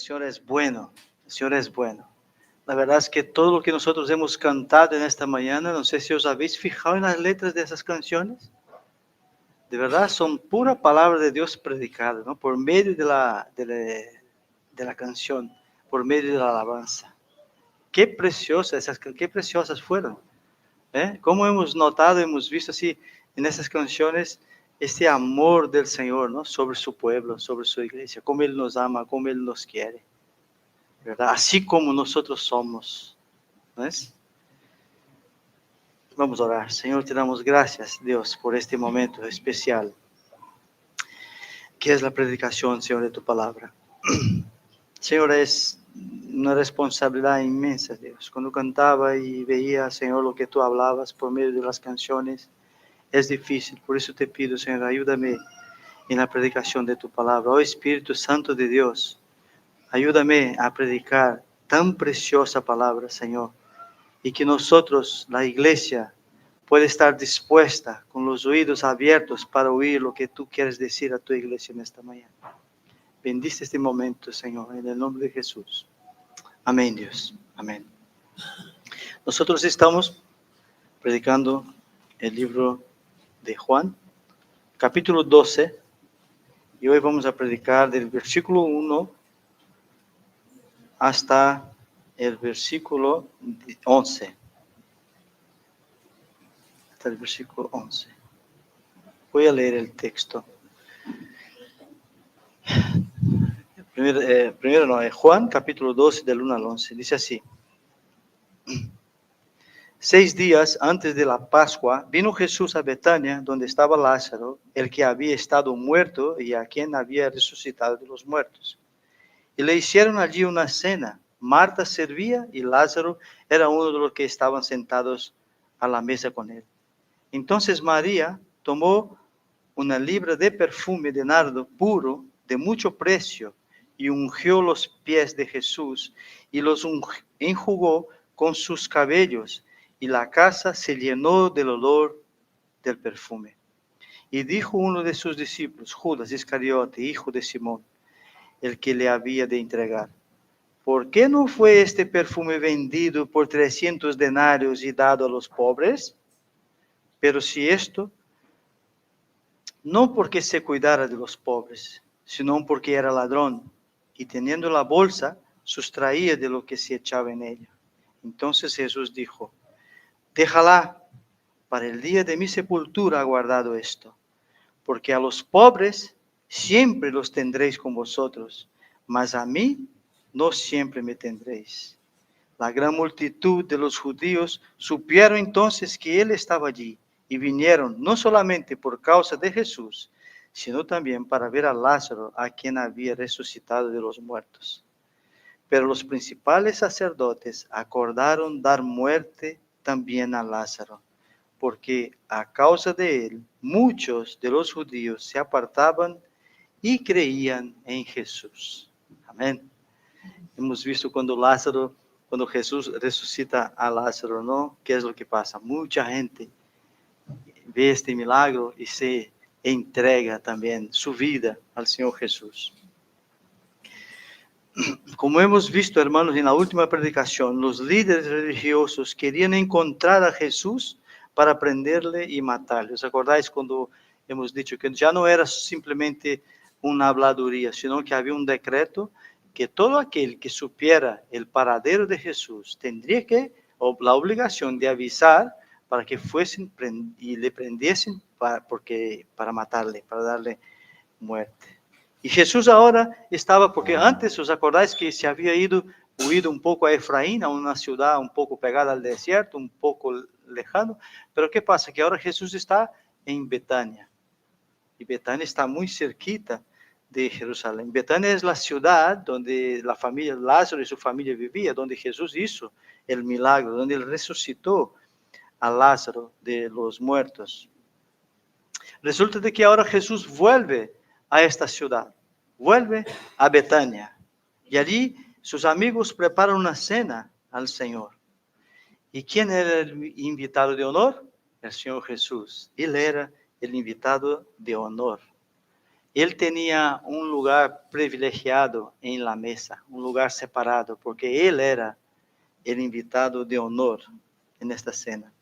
Señor es bueno, el Señor es bueno. La verdad es que todo lo que nosotros hemos cantado en esta mañana, no sé si os habéis fijado en las letras de esas canciones. De verdad son pura palabra de Dios predicada, ¿no? Por medio de la canción, por medio de la alabanza. Qué preciosas fueron. Como hemos notado, hemos visto así en esas canciones este amor del Señor, ¿no? Sobre su pueblo, sobre su iglesia, cómo Él nos ama, cómo Él nos quiere, ¿verdad? Así como nosotros somos, ¿no es? Vamos a orar. Señor, te damos gracias, Dios, por este momento especial, que es la predicación, Señor, de tu palabra. Señor, es una responsabilidad inmensa, Dios. Cuando cantaba y veía, Señor, lo que tú hablabas por medio de las canciones, es difícil. Por eso te pido, Señor, ayúdame en la predicación de tu palabra. Oh Espíritu Santo de Dios, ayúdame a predicar tan preciosa palabra, Señor, y que nosotros, la iglesia, pueda estar dispuesta con los oídos abiertos para oír lo que tú quieres decir a tu iglesia en esta mañana. Bendice este momento, Señor, en el nombre de Jesús. Amén, Dios. Amén. Nosotros estamos predicando el libro de Juan, capítulo 12, y hoy vamos a predicar del versículo 1 hasta el versículo 11. Hasta el versículo 11. Voy a leer el texto. Juan, capítulo 12, del 1 al 11. Dice así. 6 días antes de la Pascua, vino Jesús a Betania, donde estaba Lázaro, el que había estado muerto y a quien había resucitado de los muertos. Y le hicieron allí una cena. Marta servía y Lázaro era uno de los que estaban sentados a la mesa con él. Entonces María tomó una libra de perfume de nardo puro, de mucho precio, y ungió los pies de Jesús y los enjugó con sus cabellos, y la casa se llenó del olor del perfume. Y dijo uno de sus discípulos, Judas Iscariote, hijo de Simón, el que le había de entregar: ¿por qué no fue este perfume vendido por 300 denarios y dado a los pobres? Pero si esto, no porque se cuidara de los pobres, sino porque era ladrón, y teniendo la bolsa, sustraía de lo que se echaba en ella. Entonces Jesús dijo: déjala, para el día de mi sepultura ha guardado esto, porque a los pobres siempre los tendréis con vosotros, mas a mí no siempre me tendréis. La gran multitud de los judíos supieron entonces que él estaba allí, y vinieron no solamente por causa de Jesús, sino también para ver a Lázaro, a quien había resucitado de los muertos. Pero los principales sacerdotes acordaron dar muerte también a Lázaro, porque a causa de él muchos de los judíos se apartaban y creían en Jesús. Amén. Hemos visto cuando Jesús resucita a Lázaro, ¿no? ¿Qué es lo que pasa? Mucha gente ve este milagro y se entrega también su vida al Señor Jesús. Como hemos visto, hermanos, en la última predicación, los líderes religiosos querían encontrar a Jesús para prenderle y matarle. ¿Os acordáis cuando hemos dicho que ya no era simplemente una habladuría, sino que había un decreto que todo aquel que supiera el paradero de Jesús tendría la obligación de avisar para que fuesen y le prendiesen para matarle, para darle muerte? Y Jesús ahora estaba, porque antes os acordáis que se había huido un poco a Efraín, a una ciudad un poco pegada al desierto, un poco lejano. Pero ¿qué pasa? Que ahora Jesús está en Betania. Y Betania está muy cerquita de Jerusalén. Betania es la ciudad donde la familia Lázaro y su familia vivía, donde Jesús hizo el milagro, donde él resucitó a Lázaro de los muertos. Resulta de que ahora Jesús vuelve a esta ciudad, vuelve a Betania, y allí sus amigos preparan una cena al Señor. ¿Y quién era el invitado de honor? El Señor Jesús. Él era el invitado de honor. Él tenía un lugar privilegiado en la mesa, un lugar separado, porque él era el invitado de honor en esta cena.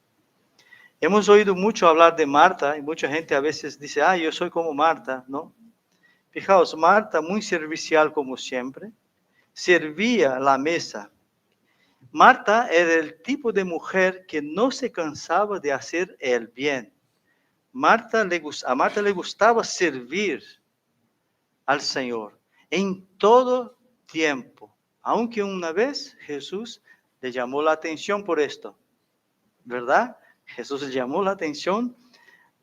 Hemos oído mucho hablar de Marta y mucha gente a veces dice, yo soy como Marta, ¿no? Fijaos, Marta, muy servicial como siempre, servía la mesa. Marta era el tipo de mujer que no se cansaba de hacer el bien. A Marta le gustaba servir al Señor en todo tiempo, aunque una vez Jesús le llamó la atención por esto, ¿verdad? Jesús le llamó la atención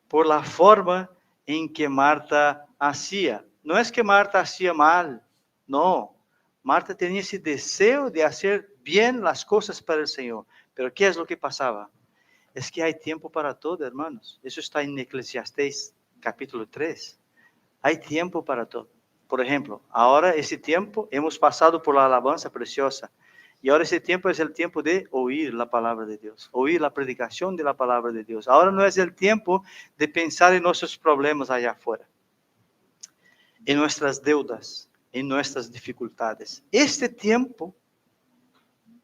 por la forma en que Marta hacía. No es que Marta hacía mal, no. Marta tenía ese deseo de hacer bien las cosas para el Señor. Pero ¿qué es lo que pasaba? Es que hay tiempo para todo, hermanos. Eso está en Eclesiastés capítulo 3. Hay tiempo para todo. Por ejemplo, ahora ese tiempo hemos pasado por la alabanza preciosa. Y ahora ese tiempo es el tiempo de oír la palabra de Dios, oír la predicación de la palabra de Dios. Ahora no es el tiempo de pensar en nuestros problemas allá afuera, en nuestras deudas, en nuestras dificultades. Este tiempo,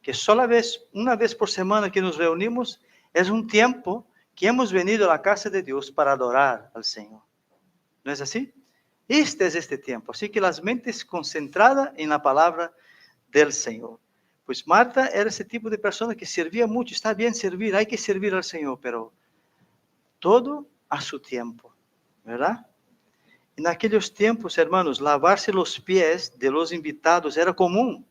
que solo una vez por semana que nos reunimos, es un tiempo que hemos venido a la casa de Dios para adorar al Señor. ¿No es así? Este es este tiempo. Así que las mentes concentradas en la palabra del Señor. Pues Marta era ese tipo de persona que servía mucho. Está bien servir, hay que servir al Señor, pero todo a su tiempo, ¿verdad? En aquellos tiempos, hermanos, lavarse los pies de los invitados era común.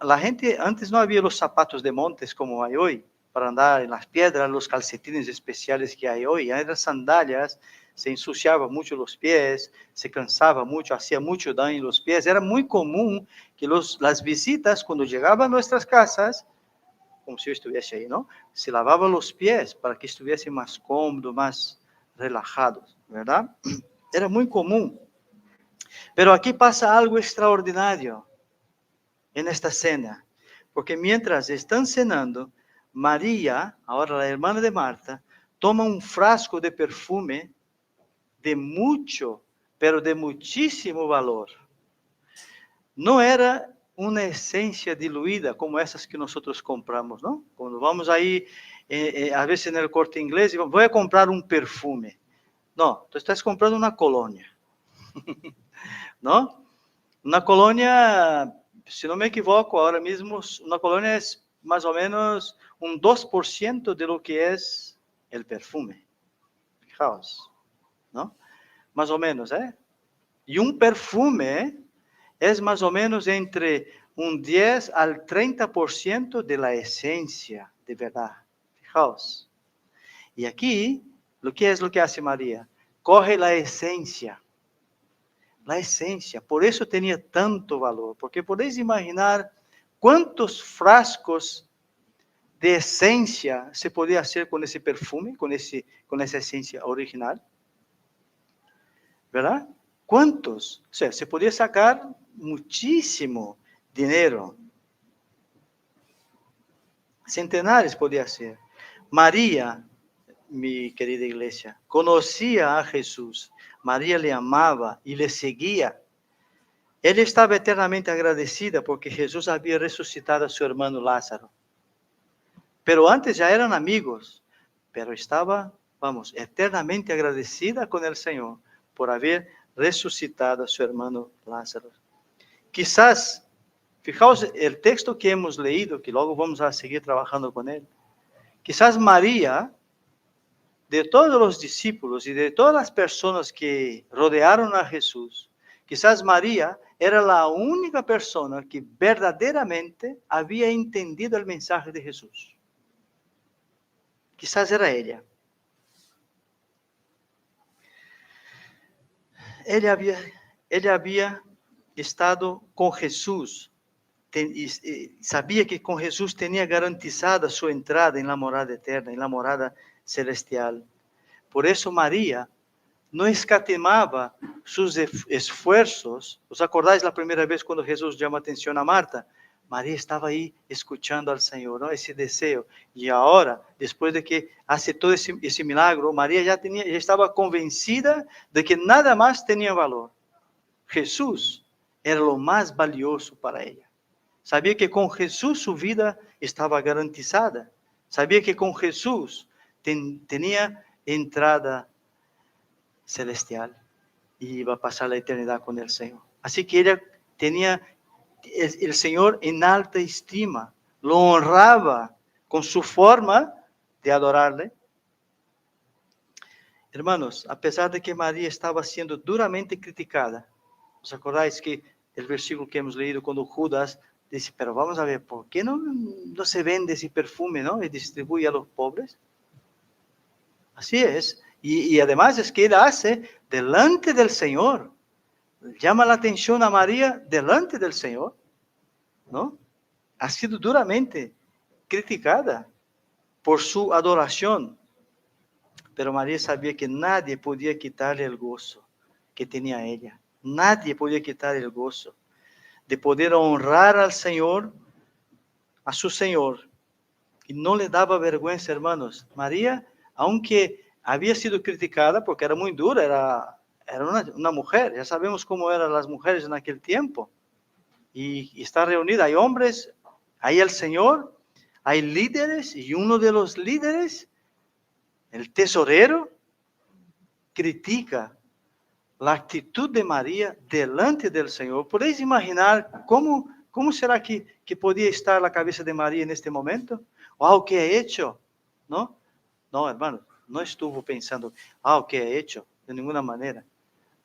La gente, antes no había los zapatos de montes como hay hoy, para andar en las piedras, los calcetines especiales que hay hoy. Eran sandalias, se ensuciaba mucho los pies, se cansaba mucho, hacía mucho daño en los pies. Era muy común que las visitas, cuando llegaban a nuestras casas, como si yo estuviese ahí, ¿no? Se lavaban los pies para que estuviesen más cómodos, más relajados, ¿verdad? Era muy común. Pero aquí pasa algo extraordinario en esta cena, porque mientras están cenando, María, ahora la hermana de Marta, toma un frasco de perfume de mucho, pero de muchísimo valor. No era una esencia diluida como esas que nosotros compramos, ¿no? Cuando vamos ahí, a veces en el Corte Inglés, voy a comprar un perfume. No, tú estás comprando una colonia, ¿no? Una colonia, si no me equivoco, ahora mismo, una colonia es más o menos un 2% de lo que es el perfume. Fijaos, ¿no? Más o menos, ¿eh? Y un perfume es más o menos entre un 10 al 30% de la esencia, de verdad. Fijaos. Y aquí, ¿qué es lo que hace María? Coge la esencia. La esencia, por eso tenía tanto valor, porque podéis imaginar cuántos frascos de esencia se podía hacer con ese perfume, con esa esencia original, ¿verdad? ¿Cuántos? O sea, se podía sacar muchísimo dinero. Centenares podía ser. María, mi querida iglesia, conocía a Jesús. María le amaba y le seguía. Ella estaba eternamente agradecida porque Jesús había resucitado a su hermano Lázaro. Pero antes ya eran amigos, pero estaba, eternamente agradecida con el Señor por haber resucitado a su hermano Lázaro. Quizás, fijaos el texto que hemos leído, que luego vamos a seguir trabajando con él. Quizás María, de todos los discípulos y de todas las personas que rodearon a Jesús, quizás María era la única persona que verdaderamente había entendido el mensaje de Jesús. Quizás era ella. Ella había estado con Jesús y sabía que con Jesús tenía garantizada su entrada en la morada eterna, en la morada celestial. Por eso María no escatimaba sus esfuerzos. ¿Os acordáis la primera vez cuando Jesús llama atención a Marta? María estaba ahí escuchando al Señor, ¿no? Ese deseo. Y ahora, después de que hace todo ese milagro, María ya estaba convencida de que nada más tenía valor. Jesús era lo más valioso para ella. Sabía que con Jesús su vida estaba garantizada. Sabía que con Jesús tenía entrada celestial y iba a pasar la eternidad con el Señor. Así que ella tenía el Señor en alta estima, lo honraba con su forma de adorarle. Hermanos, a pesar de que María estaba siendo duramente criticada, ¿os acordáis que el versículo que hemos leído cuando Judas dice, pero vamos a ver, ¿por qué no se vende ese perfume, ¿no? Y distribuye a los pobres? Así es. Y además es que él hace delante del Señor. Llama la atención a María delante del Señor, ¿no? Ha sido duramente criticada por su adoración. Pero María sabía que nadie podía quitarle el gozo que tenía ella. Nadie podía quitar el gozo de poder honrar al Señor, a su Señor. Y no le daba vergüenza, hermanos. María, aunque había sido criticada porque era muy dura, era una mujer. Ya sabemos cómo eran las mujeres en aquel tiempo. Y está reunida. Hay hombres, hay el Señor, hay líderes, y uno de los líderes, el tesorero, critica la actitud de María delante del Señor. ¿Podéis imaginar cómo será que podía estar la cabeza de María en este momento? ¡Wow! ¿Qué ha hecho? ¿No? No, hermano, no estuvo pensando, ¿qué ha hecho? De ninguna manera.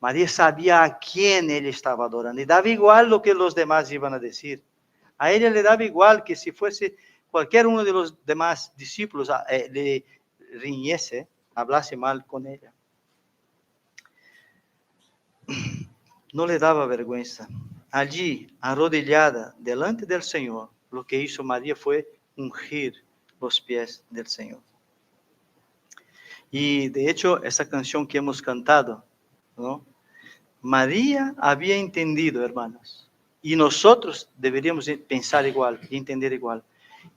María sabía a quién ella estaba adorando. Y daba igual lo que los demás iban a decir. A ella le daba igual que si fuese cualquier uno de los demás discípulos le riñese, hablase mal con ella. No le daba vergüenza. Allí, arrodillada delante del Señor, lo que hizo María fue ungir los pies del Señor. Y de hecho, esa canción que hemos cantado, ¿no? María había entendido, hermanos, y nosotros deberíamos pensar igual y entender igual,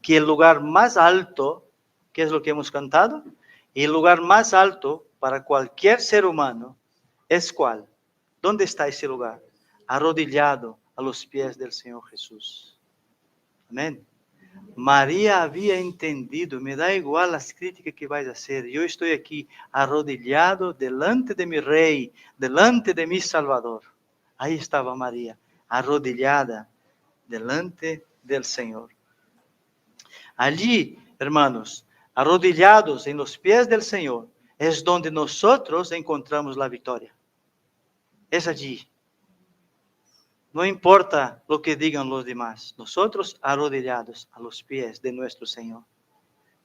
que el lugar más alto, ¿qué es lo que hemos cantado? El lugar más alto para cualquier ser humano es ¿cuál? ¿Dónde está ese lugar? Arrodillado a los pies del Señor Jesús. Amén. María había entendido, me da igual las críticas que vais a hacer, yo estoy aquí arrodillado delante de mi Rey, delante de mi Salvador. Ahí estaba María, arrodillada delante del Señor. Allí, hermanos, arrodillados en los pies del Señor, es donde nosotros encontramos la victoria. Es allí. No importa lo que digan los demás, nosotros arrodillados a los pies de nuestro Señor,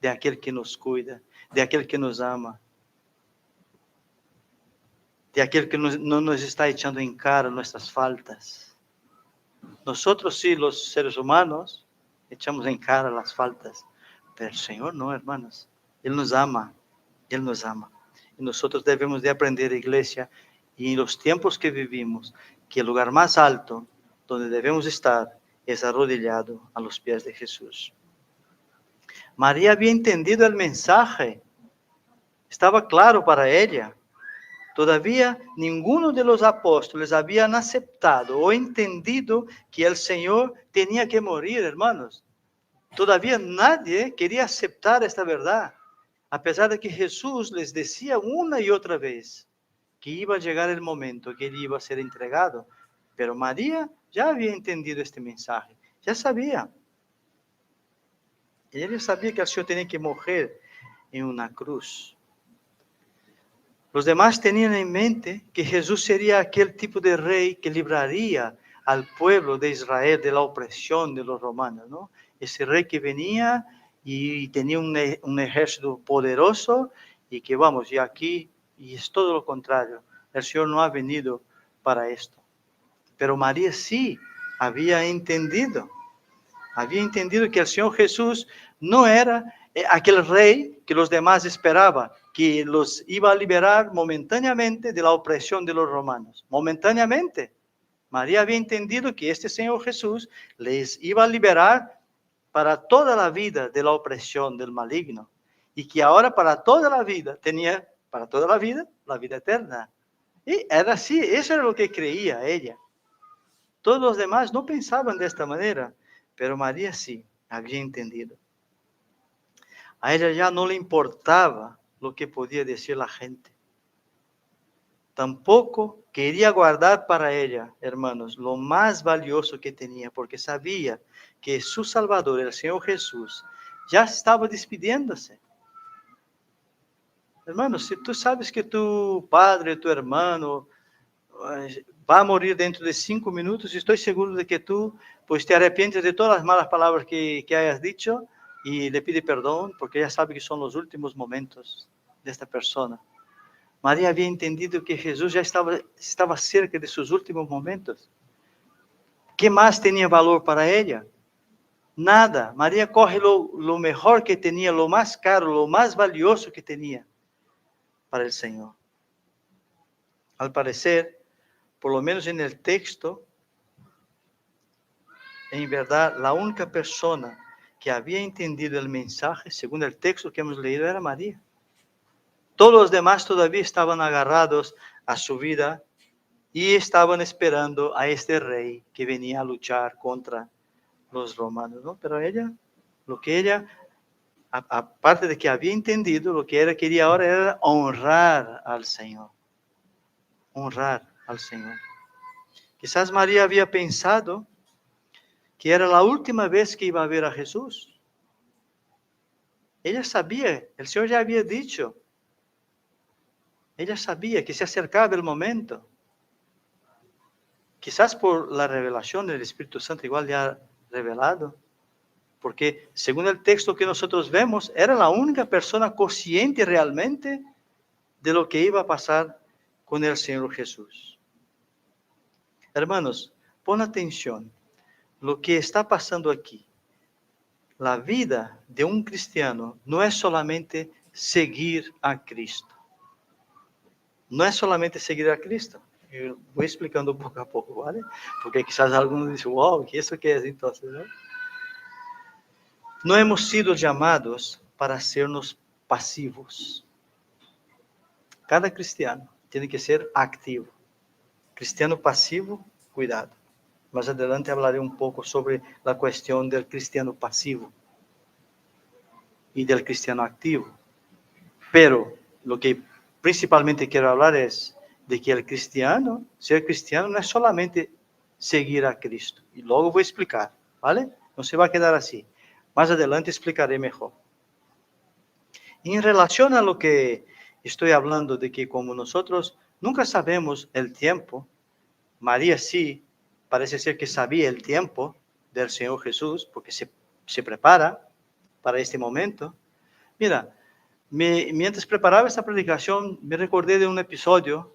de aquel que nos cuida, de aquel que nos ama, de aquel que no nos está echando en cara nuestras faltas. Nosotros sí, los seres humanos, echamos en cara las faltas, pero el Señor no, hermanos. Él nos ama, Él nos ama. Y nosotros debemos de aprender, iglesia, y en los tiempos que vivimos, que el lugar más alto donde debemos estar es arrodillado a los pies de Jesús. María había entendido el mensaje, estaba claro para ella. Todavía ninguno de los apóstoles habían aceptado o entendido que el Señor tenía que morir, hermanos. Todavía nadie quería aceptar esta verdad, a pesar de que Jesús les decía una y otra vez que iba a llegar el momento que él iba a ser entregado. Pero María ya había entendido este mensaje, ya sabía. Ella sabía que el Señor tenía que morir en una cruz. Los demás tenían en mente que Jesús sería aquel tipo de rey que libraría al pueblo de Israel de la opresión de los romanos, ¿no? Ese rey que venía y tenía un ejército poderoso y que vamos, y aquí, y es todo lo contrario. El Señor no ha venido para esto. Pero María sí había entendido que el Señor Jesús no era aquel rey que los demás esperaban, que los iba a liberar momentáneamente de la opresión de los romanos. Momentáneamente. María había entendido que este Señor Jesús les iba a liberar para toda la vida de la opresión del maligno. Y que ahora para toda la vida tenía, para toda la vida eterna. Y era así, eso era lo que creía ella. Todos los demás no pensaban de esta manera, pero María sí, había entendido. A ella ya no le importaba lo que podía decir la gente. Tampoco quería guardar para ella, hermanos, lo más valioso que tenía, porque sabía que su Salvador, el Señor Jesús, ya estaba despidiéndose. Hermanos, si tú sabes que tu padre, tu hermano, va a morir dentro de 5 minutos, estoy seguro de que tú pues te arrepientes de todas las malas palabras que hayas dicho y le pide perdón, porque ya sabe que son los últimos momentos de esta persona. María había entendido que Jesús ya estaba cerca de sus últimos momentos. ¿Qué más tenía valor para ella? Nada. María coge lo mejor que tenía, lo más caro, lo más valioso que tenía para el Señor. Al parecer, por lo menos en el texto, en verdad, la única persona que había entendido el mensaje, según el texto que hemos leído, era María. Todos los demás todavía estaban agarrados a su vida y estaban esperando a este rey que venía a luchar contra los romanos, ¿no? Pero ella, aparte de que había entendido, lo que ella quería ahora era honrar al Señor. Honrar al Señor. Quizás María había pensado que era la última vez que iba a ver a Jesús. Ella sabía, el Señor ya había dicho. Ella sabía que se acercaba el momento. Quizás por la revelación del Espíritu Santo igual ya revelado. Porque según el texto que nosotros vemos, era la única persona consciente realmente de lo que iba a pasar con el Señor Jesús. Hermanos, pon atención. Lo que está pasando aquí. La vida de un cristiano no es solamente seguir a Cristo. No es solamente seguir a Cristo. Yo voy explicando poco a poco, ¿vale? Porque quizás algunos dicen, wow, ¿qué eso qué es entonces? ¿No? No hemos sido llamados para sernos pasivos. Cada cristiano tiene que ser activo. Cristiano pasivo, cuidado. Más adelante hablaré un poco sobre la cuestión del cristiano pasivo y del cristiano activo. Pero lo que principalmente quiero hablar es de que el cristiano, ser cristiano no es solamente seguir a Cristo. Y luego voy a explicar, ¿vale? No se va a quedar así. Más adelante explicaré mejor. En relación a lo que estoy hablando de que como nosotros nunca sabemos el tiempo, María sí, parece ser que sabía el tiempo del Señor Jesús, porque se prepara para este momento. Mira, mientras preparaba esta predicación, me recordé de un episodio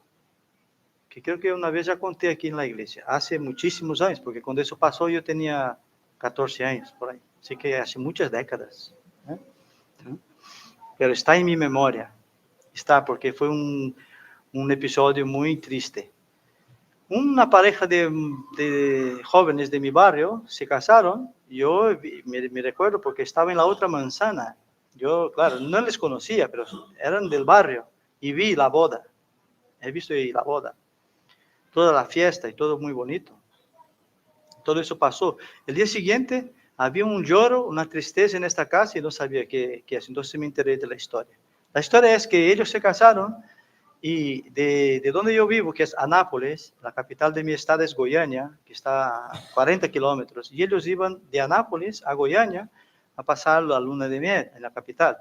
que creo que una vez ya conté aquí en la iglesia, hace muchísimos años, porque cuando eso pasó yo tenía 14 años, por ahí. Así que hace muchas décadas. Pero está en mi memoria. Está, porque fue un episodio muy triste. Una pareja de jóvenes de mi barrio se casaron. Yo me recuerdo porque estaba en la otra manzana. Yo, claro, no les conocía, pero eran del barrio. Y vi la boda. He visto ahí la boda. Toda la fiesta y todo muy bonito. Todo eso pasó. El día siguiente había un lloro, una tristeza en esta casa y no sabía qué es. Entonces me enteré de la historia. La historia es que ellos se casaron y de donde yo vivo, que es Anápolis, la capital de mi estado es Goiânia, que está a 40 kilómetros. Y ellos iban de Anápolis a Goiânia a pasar la luna de miel en la capital.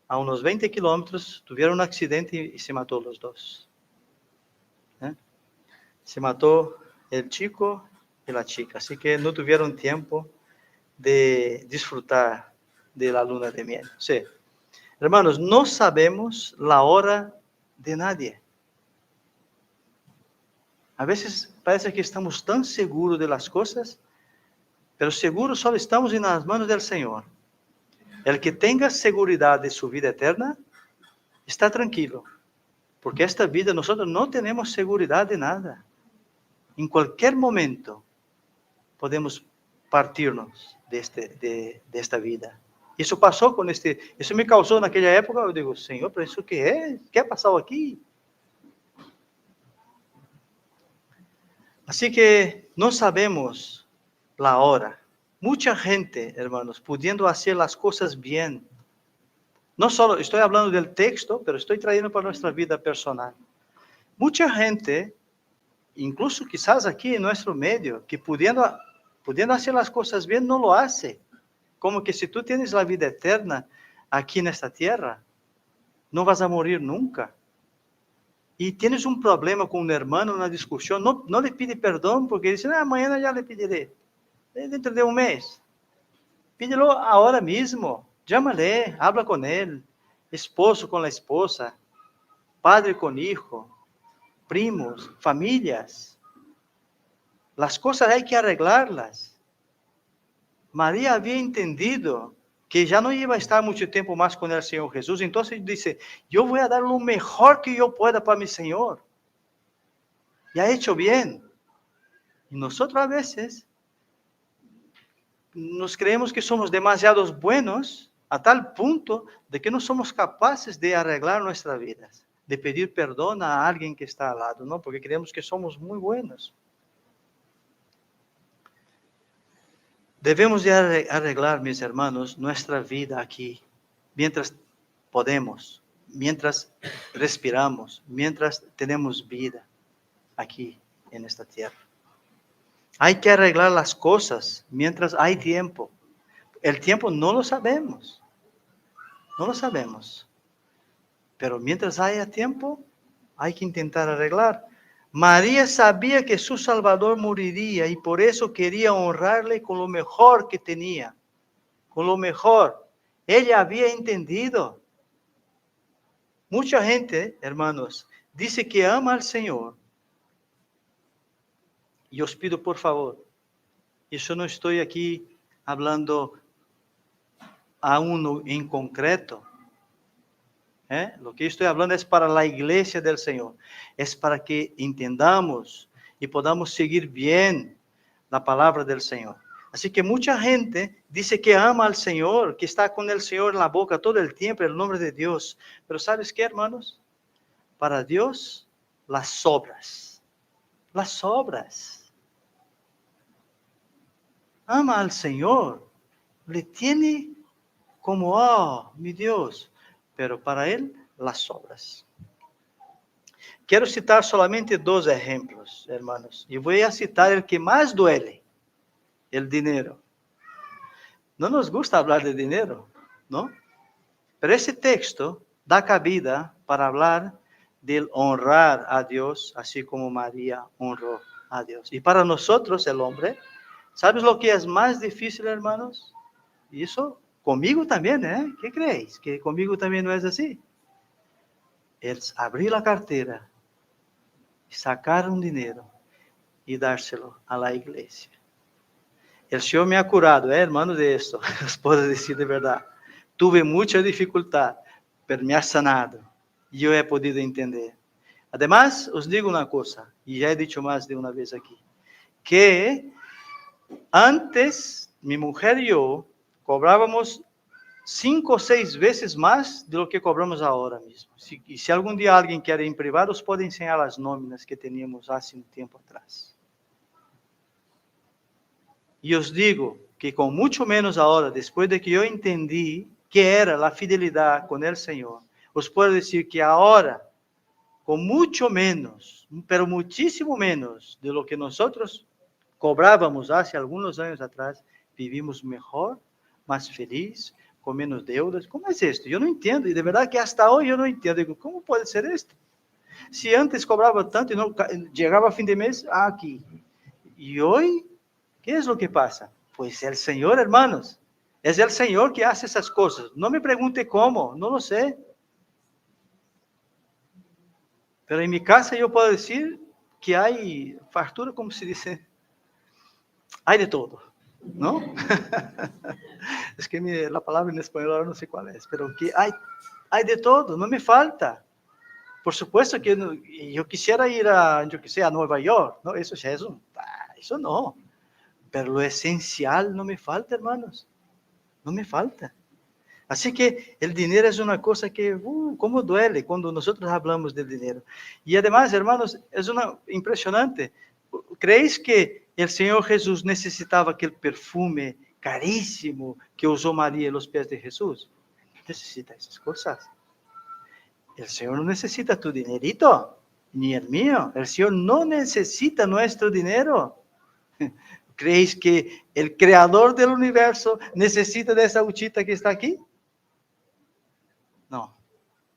A unos 20 kilómetros tuvieron un accidente y se mató los dos. Se mató el chico y la chica, así que no tuvieron tiempo de disfrutar de la luna de miel. Sí. Hermanos, no sabemos la hora de nadie. A veces parece que estamos tan seguros de las cosas, pero seguros solo estamos en las manos del Señor. El que tenga seguridad de su vida eterna, está tranquilo, porque esta vida nosotros no tenemos seguridad de nada. en cualquier momento podemos partirnos de esta vida. Isso passou com isso me causou naquela época, eu digo, Senhor, pero isso que é? O que passou aqui? Así que no sabemos la hora. Mucha gente, hermanos, pudiendo hacer las cosas bien. No solo estoy hablando del texto, pero estoy trayendo para nuestra vida personal. Mucha gente, incluso quizás aquí en nuestro medio, que pudiendo hacer las cosas bien, no lo hace. Como que si tú tienes la vida eterna aquí en esta tierra, no vas a morir nunca. Y tienes un problema con un hermano, una discusión, no le pide perdón porque dice, mañana ya le pediré, dentro de un mes. Pídelo ahora mismo, llámale, habla con él, esposo con la esposa, padre con hijo, primos, familias. Las cosas hay que arreglarlas. María había entendido que ya no iba a estar mucho tiempo más con el Señor Jesús. Entonces dice, yo voy a dar lo mejor que yo pueda para mi Señor. Y ha hecho bien. Y nosotros a veces nos creemos que somos demasiados buenos a tal punto de que no somos capaces de arreglar nuestras vidas, de pedir perdón a alguien que está al lado, ¿no? Porque creemos que somos muy buenos. Debemos de arreglar, mis hermanos, nuestra vida aquí, mientras podemos, mientras respiramos, mientras tenemos vida aquí en esta tierra. Hay que arreglar las cosas mientras hay tiempo. El tiempo no lo sabemos. No lo sabemos. Pero mientras haya tiempo, hay que intentar arreglar. María sabía que su Salvador moriría y por eso quería honrarle con lo mejor que tenía. Con lo mejor. Ella había entendido. Mucha gente, hermanos, dice que ama al Señor. Y os pido por favor, yo no estoy aquí hablando a uno en concreto. Lo que estoy hablando es para la iglesia del Señor. Es para que entendamos y podamos seguir bien la palabra del Señor. Así que mucha gente dice que ama al Señor, que está con el Señor en la boca todo el tiempo, en el nombre de Dios. Pero ¿sabes qué, hermanos? Para Dios, las obras. Las obras. Ama al Señor. Le tiene como, oh, mi Dios. Pero para Él, las obras. Quiero citar solamente 2 ejemplos, hermanos. Y voy a citar el que más duele. El dinero. No nos gusta hablar de dinero, ¿no? Pero ese texto da cabida para hablar del honrar a Dios, así como María honró a Dios. Y para nosotros, el hombre, ¿sabes lo que es más difícil, hermanos? Y eso conmigo también, ¿eh? ¿Qué creéis? ¿Que conmigo también no es así? Es abrir la cartera, sacar un dinero y dárselo a la iglesia. El Señor me ha curado, hermano, de esto. Os puedo decir de verdad. Tuve mucha dificultad, pero me ha sanado. Y yo he podido entender. Además, os digo una cosa, y ya he dicho más de una vez aquí, que antes mi mujer y yo cobrábamos 5 o 6 veces más de lo que cobramos ahora mismo. Y si algún día alguien quiere en privado, os puedo enseñar las nóminas que teníamos hace un tiempo atrás. Y os digo que con mucho menos ahora, después de que yo entendí que era la fidelidad con el Señor, os puedo decir que ahora, con mucho menos, pero muchísimo menos de lo que nosotros cobrábamos hace algunos años atrás, vivimos mejor, más feliz, con menos deudas. ¿Cómo es esto? Yo no entiendo, y de verdad que hasta hoy yo no entiendo. Digo, ¿cómo puede ser esto? Si antes cobraba tanto y no llegaba a fin de mes, aquí. Y hoy, ¿qué es lo que pasa? Pues el Señor, hermanos, es el Señor que hace esas cosas. No me pregunte cómo, no lo sé. Pero en mi casa yo puedo decir que hay fartura, como se dice, hay de todo, ¿no? Es que la palabra en español ahora no sé cuál es, pero que hay de todo, no me falta. Por supuesto que yo quisiera ir a, yo que sé, a Nueva York, ¿no? Eso ya es eso no. Pero lo esencial no me falta, hermanos. No me falta. Así que el dinero es una cosa que, cómo duele cuando nosotros hablamos del dinero. Y además, hermanos, es impresionante. ¿Creéis que el Señor Jesús necesitaba aquel perfume carísimo que usó María en los pies de Jesús? Necesita esas cosas. El Señor no necesita tu dinerito, ni el mío. El Señor no necesita nuestro dinero. ¿Creéis que el creador del universo necesita de esa huchita que está aquí? No,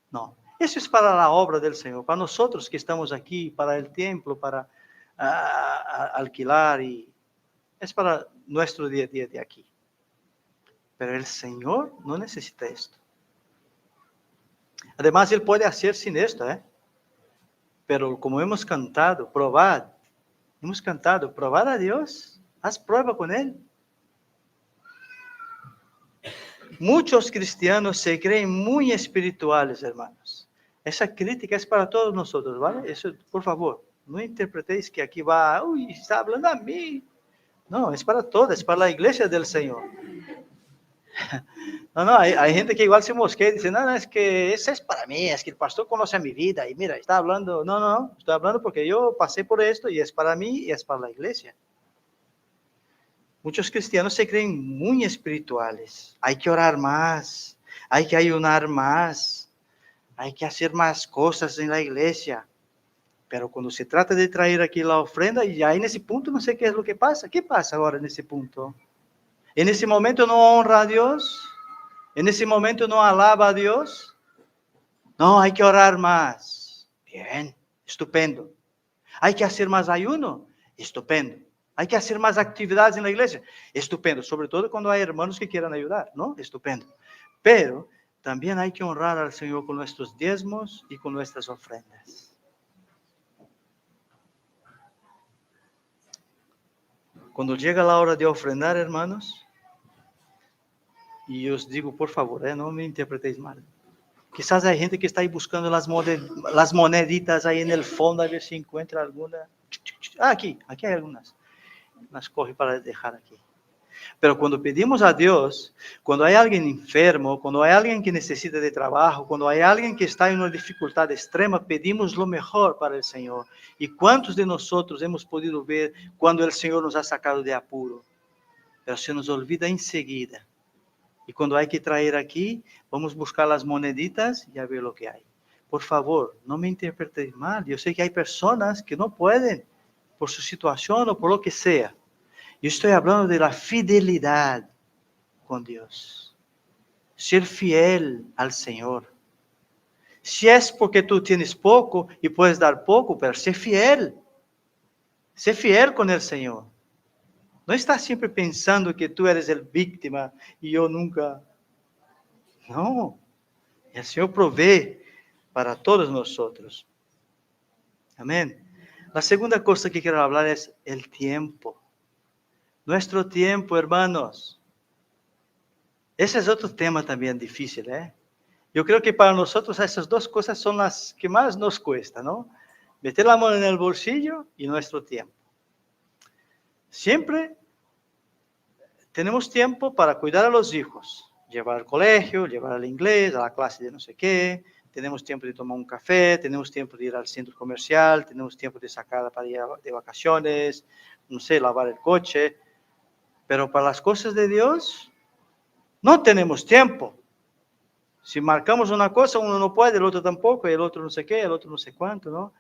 no. Eso es para la obra del Señor, para nosotros que estamos aquí, para el templo, para alquilar, y es para nuestro día a día de aquí. Pero el Señor no necesita esto. Además, Él puede hacer sin esto, Pero como hemos cantado, probad a Dios, haz prueba con Él. Muchos cristianos se creen muy espirituales, hermanos. Esa crítica es para todos nosotros, ¿vale? Eso, por favor, no interpretéis que aquí va, está hablando a mí. No, es para todos, es para la iglesia del Señor. No, hay gente que igual se mosquea y dice, no, es que eso es para mí, es que el pastor conoce mi vida y mira, está hablando. No, estoy hablando porque yo pasé por esto y es para mí y es para la iglesia. Muchos cristianos se creen muy espirituales. Hay que orar más, hay que ayunar más, hay que hacer más cosas en la iglesia. Pero cuando se trata de traer aquí la ofrenda, y ahí en ese punto no sé qué es lo que pasa. ¿Qué pasa ahora en ese punto? En ese momento no honra a Dios. En ese momento no alaba a Dios. No, hay que orar más. Bien, estupendo. Hay que hacer más ayuno. Estupendo. Hay que hacer más actividades en la iglesia. Estupendo. Sobre todo cuando hay hermanos que quieran ayudar, ¿no? Estupendo. Pero también hay que honrar al Señor con nuestros diezmos y con nuestras ofrendas. Cuando llega la hora de ofrendar, hermanos, y os digo, por favor, no me interpretéis mal. Quizás hay gente que está ahí buscando las moneditas ahí en el fondo, a ver si encuentra alguna. Aquí hay algunas. Las coge para dejar aquí. Pero cuando pedimos a Dios, cuando hay alguien enfermo, cuando hay alguien que necesita de trabajo, cuando hay alguien que está en una dificultad extrema, pedimos lo mejor para el Señor. ¿Y cuántos de nosotros hemos podido ver cuando el Señor nos ha sacado de apuro? Pero se nos olvida enseguida. Y cuando hay que traer aquí, vamos a buscar las moneditas y a ver lo que hay. Por favor, no me interpretéis mal. Yo sé que hay personas que no pueden, por su situación o por lo que sea. Yo estoy hablando de la fidelidad con Dios. Ser fiel al Señor. Si es porque tú tienes poco y puedes dar poco, pero sé fiel. Sé fiel con el Señor. No estás siempre pensando que tú eres el víctima y yo nunca. No. El Señor provee para todos nosotros. Amén. La segunda cosa que quiero hablar es el tiempo. Nuestro tiempo, hermanos. Ese es otro tema también difícil, Yo creo que para nosotros esas dos cosas son las que más nos cuesta, ¿no? Meter la mano en el bolsillo y nuestro tiempo. Siempre tenemos tiempo para cuidar a los hijos, llevar al colegio, llevar al inglés, a la clase de no sé qué. Tenemos tiempo de tomar un café, tenemos tiempo de ir al centro comercial, tenemos tiempo de sacarla para ir de vacaciones, no sé, lavar el coche. Pero para las cosas de Dios, no tenemos tiempo. Si marcamos una cosa, uno no puede, el otro tampoco, el otro no sé qué, el otro no sé cuánto, ¿no?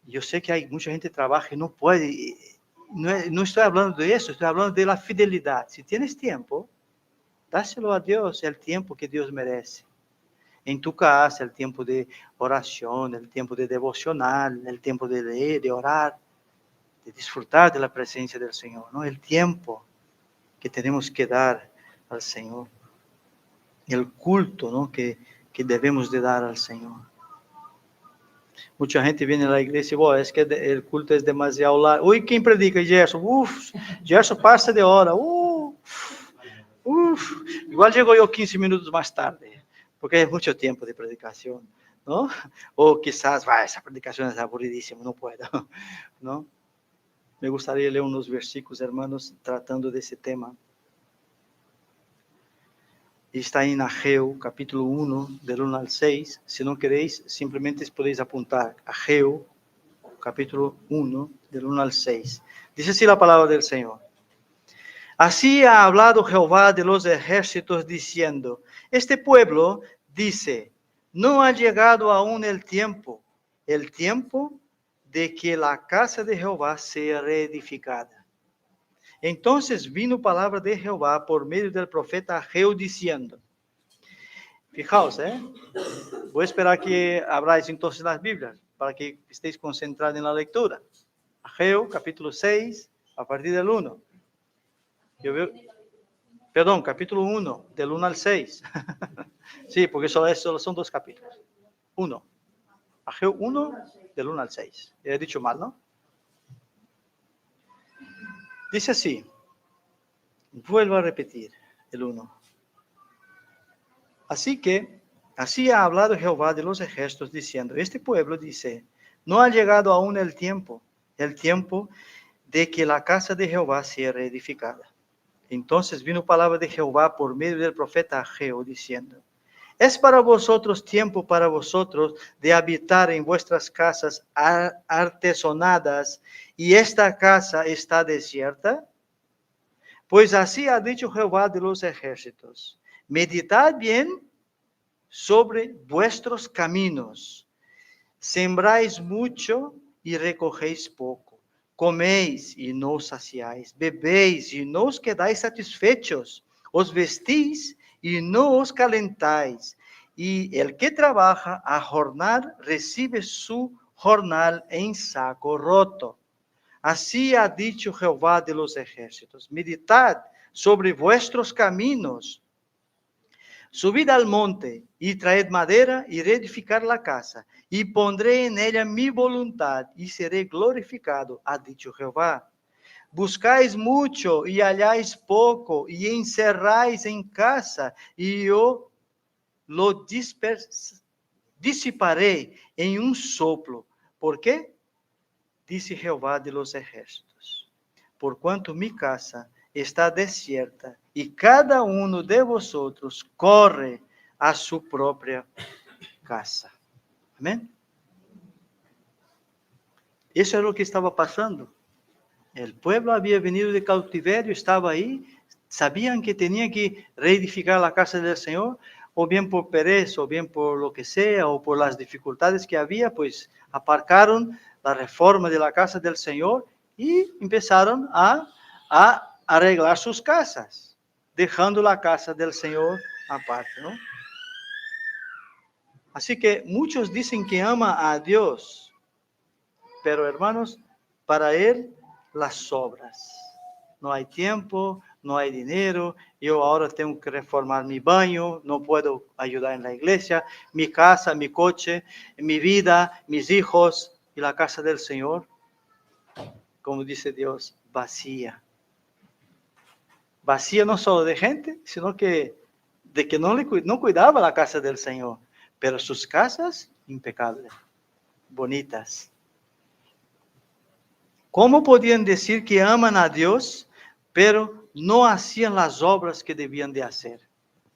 Yo sé que hay mucha gente que trabaja y no puede. No estoy hablando de eso, estoy hablando de la fidelidad. Si tienes tiempo, dáselo a Dios, el tiempo que Dios merece. En tu casa, el tiempo de oración, el tiempo de devocional, el tiempo de leer, de orar, de disfrutar de la presencia del Señor, ¿no? El tiempo que tenemos que dar al Señor. El culto, ¿no? que debemos de dar al Señor. Mucha gente viene a la iglesia y dice, es que el culto es demasiado largo. Uy, ¿quién predica? Gerson. Gerson pasa de hora. Igual llego yo 15 minutos más tarde, porque es mucho tiempo de predicación. ¿no? O quizás, esa predicación es aburridísima, no puedo, ¿no? Me gustaría leer unos versículos, hermanos, tratando de ese tema. Está en Ageo, capítulo 1, del 1 al 6. Si no queréis, simplemente podéis apuntar. Ageo, capítulo 1, del 1 al 6. Dice así la palabra del Señor. Así ha hablado Jehová de los ejércitos diciendo, este pueblo dice, no ha llegado aún el tiempo de que la casa de Jehová sea reedificada. Entonces vino palabra de Jehová por medio del profeta Ageo diciendo, fijaos, voy a esperar que abráis entonces las Biblias para que estéis concentrados en la lectura. Ageo, capítulo 6, a partir del 1. Yo veo, perdón, capítulo 1, del 1 al 6. Sí, porque solo son 2 capítulos. 1. Ageo 1, del 1 al 6. He dicho mal, ¿no? Dice así. Vuelvo a repetir el 1. Así ha hablado Jehová de los ejércitos diciendo, este pueblo dice, no ha llegado aún el tiempo de que la casa de Jehová sea reedificada. Entonces vino palabra de Jehová por medio del profeta Ageo diciendo, ¿es para vosotros tiempo para vosotros de habitar en vuestras casas artesonadas y esta casa está desierta? Pues así ha dicho Jehová de los ejércitos, meditad bien sobre vuestros caminos, sembráis mucho y recogéis poco, coméis y no os saciáis, bebéis y no os quedáis satisfechos, os vestís y no os calentáis, y el que trabaja a jornal recibe su jornal en saco roto. Así ha dicho Jehová de los ejércitos, meditad sobre vuestros caminos, subid al monte y traed madera y reedificar la casa, y pondré en ella mi voluntad y seré glorificado, ha dicho Jehová. Buscáis mucho y halláis poco, y encerráis en casa, y yo lo disiparé en un soplo. ¿Por qué? Dice Jehová de los ejércitos. Por cuanto mi casa está desierta y cada uno de vosotros corre a su propia casa. Amén. Eso es lo que estaba pasando. El pueblo había venido de cautiverio, estaba ahí, sabían que tenían que reedificar la casa del Señor, o bien por pereza, o bien por lo que sea, o por las dificultades que había, pues aparcaron la reforma de la casa del Señor y empezaron a arreglar sus casas, dejando la casa del Señor aparte, ¿no? Así que muchos dicen que ama a Dios, pero hermanos, para Él las obras. No hay tiempo, no hay dinero, yo ahora tengo que reformar mi baño, no puedo ayudar en la iglesia, mi casa, mi coche, mi vida, mis hijos y la casa del Señor, como dice Dios, vacía. Vacía no solo de gente, sino que de que no cuidaba la casa del Señor, pero sus casas impecables, bonitas. ¿Cómo podían decir que aman a Dios, pero no hacían las obras que debían de hacer?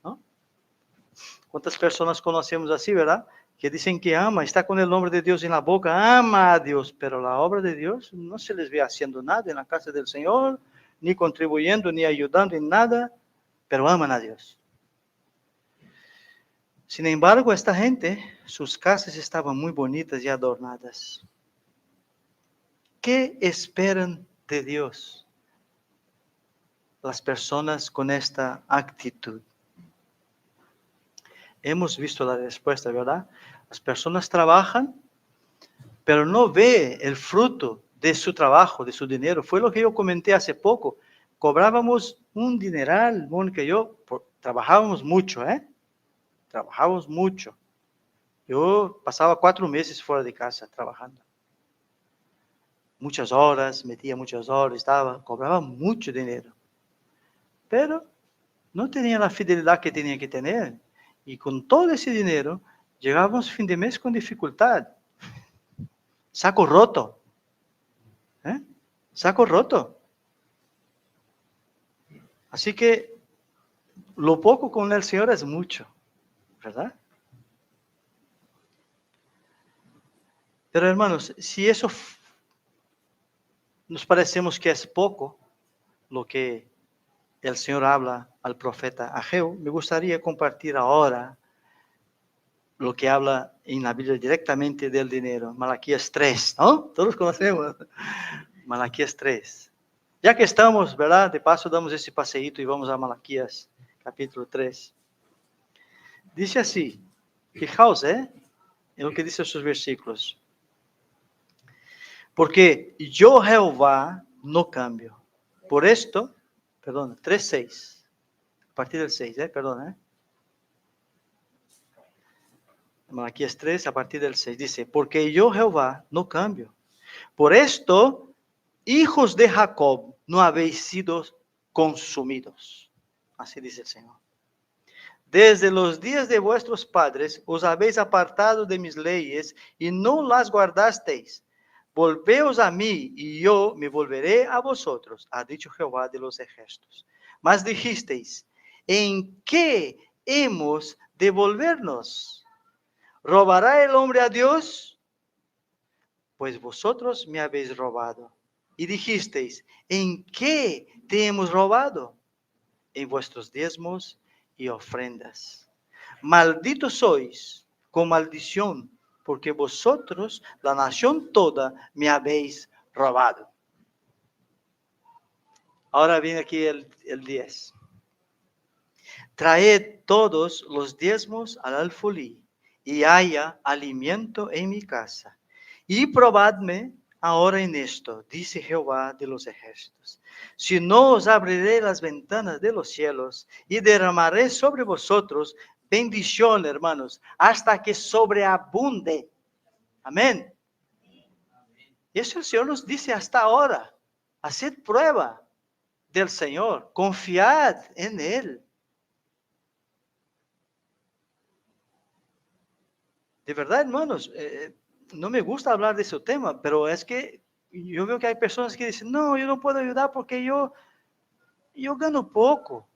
¿No? ¿Cuántas personas conocemos así, verdad? Que dicen que ama, está con el nombre de Dios en la boca, ama a Dios, pero la obra de Dios no se les ve haciendo nada en la casa del Señor, ni contribuyendo, ni ayudando en nada, pero aman a Dios. Sin embargo, esta gente, sus casas estaban muy bonitas y adornadas. ¿Qué esperan de Dios las personas con esta actitud? Hemos visto la respuesta, ¿verdad? Las personas trabajan, pero no ve el fruto de su trabajo, de su dinero. Fue lo que yo comenté hace poco. Cobrábamos un dineral, Mónica y yo, trabajábamos mucho, Trabajábamos mucho. Yo pasaba 4 meses fuera de casa trabajando. Muchas horas, metía muchas horas, cobraba mucho dinero. Pero no tenía la fidelidad que tenía que tener. Y con todo ese dinero, Llegábamos fin de mes con dificultad. Saco roto. Saco roto. Así que lo poco con el Señor es mucho, ¿verdad? Pero hermanos, si eso nos parecemos que es poco, lo que el Señor habla al profeta Ageo, me gustaría compartir ahora lo que habla en la Biblia directamente del dinero. Malaquías 3, ¿no? Todos conocemos. Malaquías 3. Ya que estamos, ¿verdad? De paso damos ese paseíto y vamos a Malaquías, capítulo 3. Dice así, fijaos, en lo que dice sus versículos. Porque yo, Jehová, no cambio. Por esto, perdón, 3:6. A partir del 6, perdón, Malaquías 3, a partir del 6, dice, porque yo, Jehová, no cambio. Por esto, hijos de Jacob, no habéis sido consumidos. Así dice el Señor. Desde los días de vuestros padres os habéis apartado de mis leyes y no las guardasteis. Volveos a mí y yo me volveré a vosotros, ha dicho Jehová de los ejércitos. Mas dijisteis, ¿en qué hemos de volvernos? ¿Robará el hombre a Dios? Pues vosotros me habéis robado. Y dijisteis, ¿en qué te hemos robado? En vuestros diezmos y ofrendas. Malditos sois con maldición, porque vosotros, la nación toda, me habéis robado. Ahora viene aquí el 10. Traed todos los diezmos al alfolí, y haya alimento en mi casa. Y probadme ahora en esto, dice Jehová de los ejércitos. Si no os abriré las ventanas de los cielos y derramaré sobre vosotros bendición, hermanos, hasta que sobreabunde. Amén. Y eso el Señor nos dice hasta ahora. Haced prueba del Señor, confiad en Él. De verdad, hermanos, no me gusta hablar de ese tema, pero es que yo veo que hay personas que dicen, no, yo no puedo ayudar porque yo gano poco.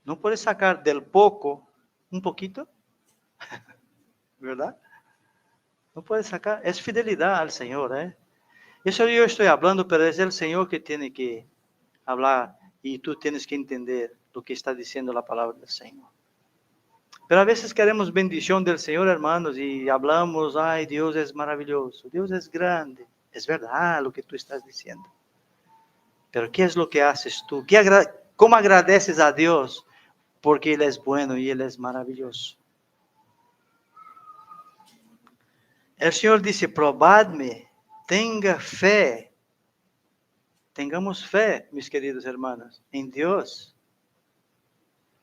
¿No puedes sacar del poco un poquito? ¿Verdad? No puedes sacar, es fidelidad al Señor, Eso yo estoy hablando, pero es el Señor que tiene que hablar y tú tienes que entender lo que está diciendo la palabra del Señor. Pero a veces queremos bendición del Señor, hermanos, y hablamos, ay, Dios es maravilloso, Dios es grande. Es verdad lo que tú estás diciendo. Pero ¿qué es lo que haces tú? ¿Cómo agradeces a Dios? Porque Él es bueno y Él es maravilloso. El Señor dice, probadme, tenga fe. Tengamos fe, mis queridos hermanos, en Dios.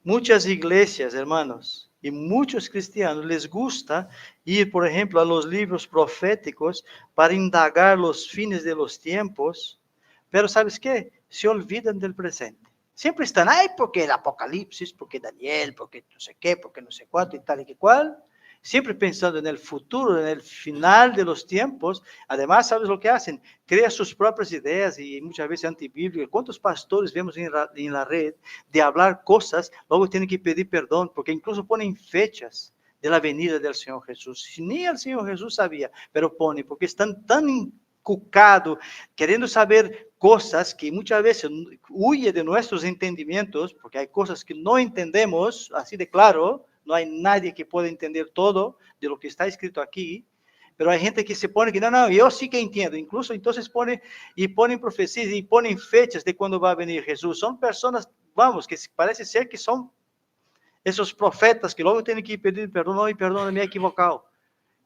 Muchas iglesias, hermanos, y muchos cristianos les gusta ir, por ejemplo, a los libros proféticos para indagar los fines de los tiempos, pero ¿sabes qué? Se olvidan del presente. Siempre están, ay, porque el Apocalipsis, porque Daniel, porque no sé qué, porque no sé cuánto y tal y que cual. Siempre pensando en el futuro, en el final de los tiempos. Además, ¿sabes lo que hacen? Crean sus propias ideas y muchas veces antibíblicas. ¿Cuántos pastores vemos en la red de hablar cosas, luego tienen que pedir perdón, porque incluso ponen fechas de la venida del Señor Jesús? Ni el Señor Jesús sabía, pero pone, porque están tan inculcados, queriendo saber cosas que muchas veces huye de nuestros entendimientos, porque hay cosas que no entendemos, así de claro. No hay nadie que pueda entender todo de lo que está escrito aquí, pero hay gente que se pone que no, yo sí que entiendo. Incluso entonces ponen profecías y ponen fechas de cuándo va a venir Jesús. Son personas, vamos, que parece ser que son esos profetas que luego tienen que pedir perdón, y perdón, me he equivocado.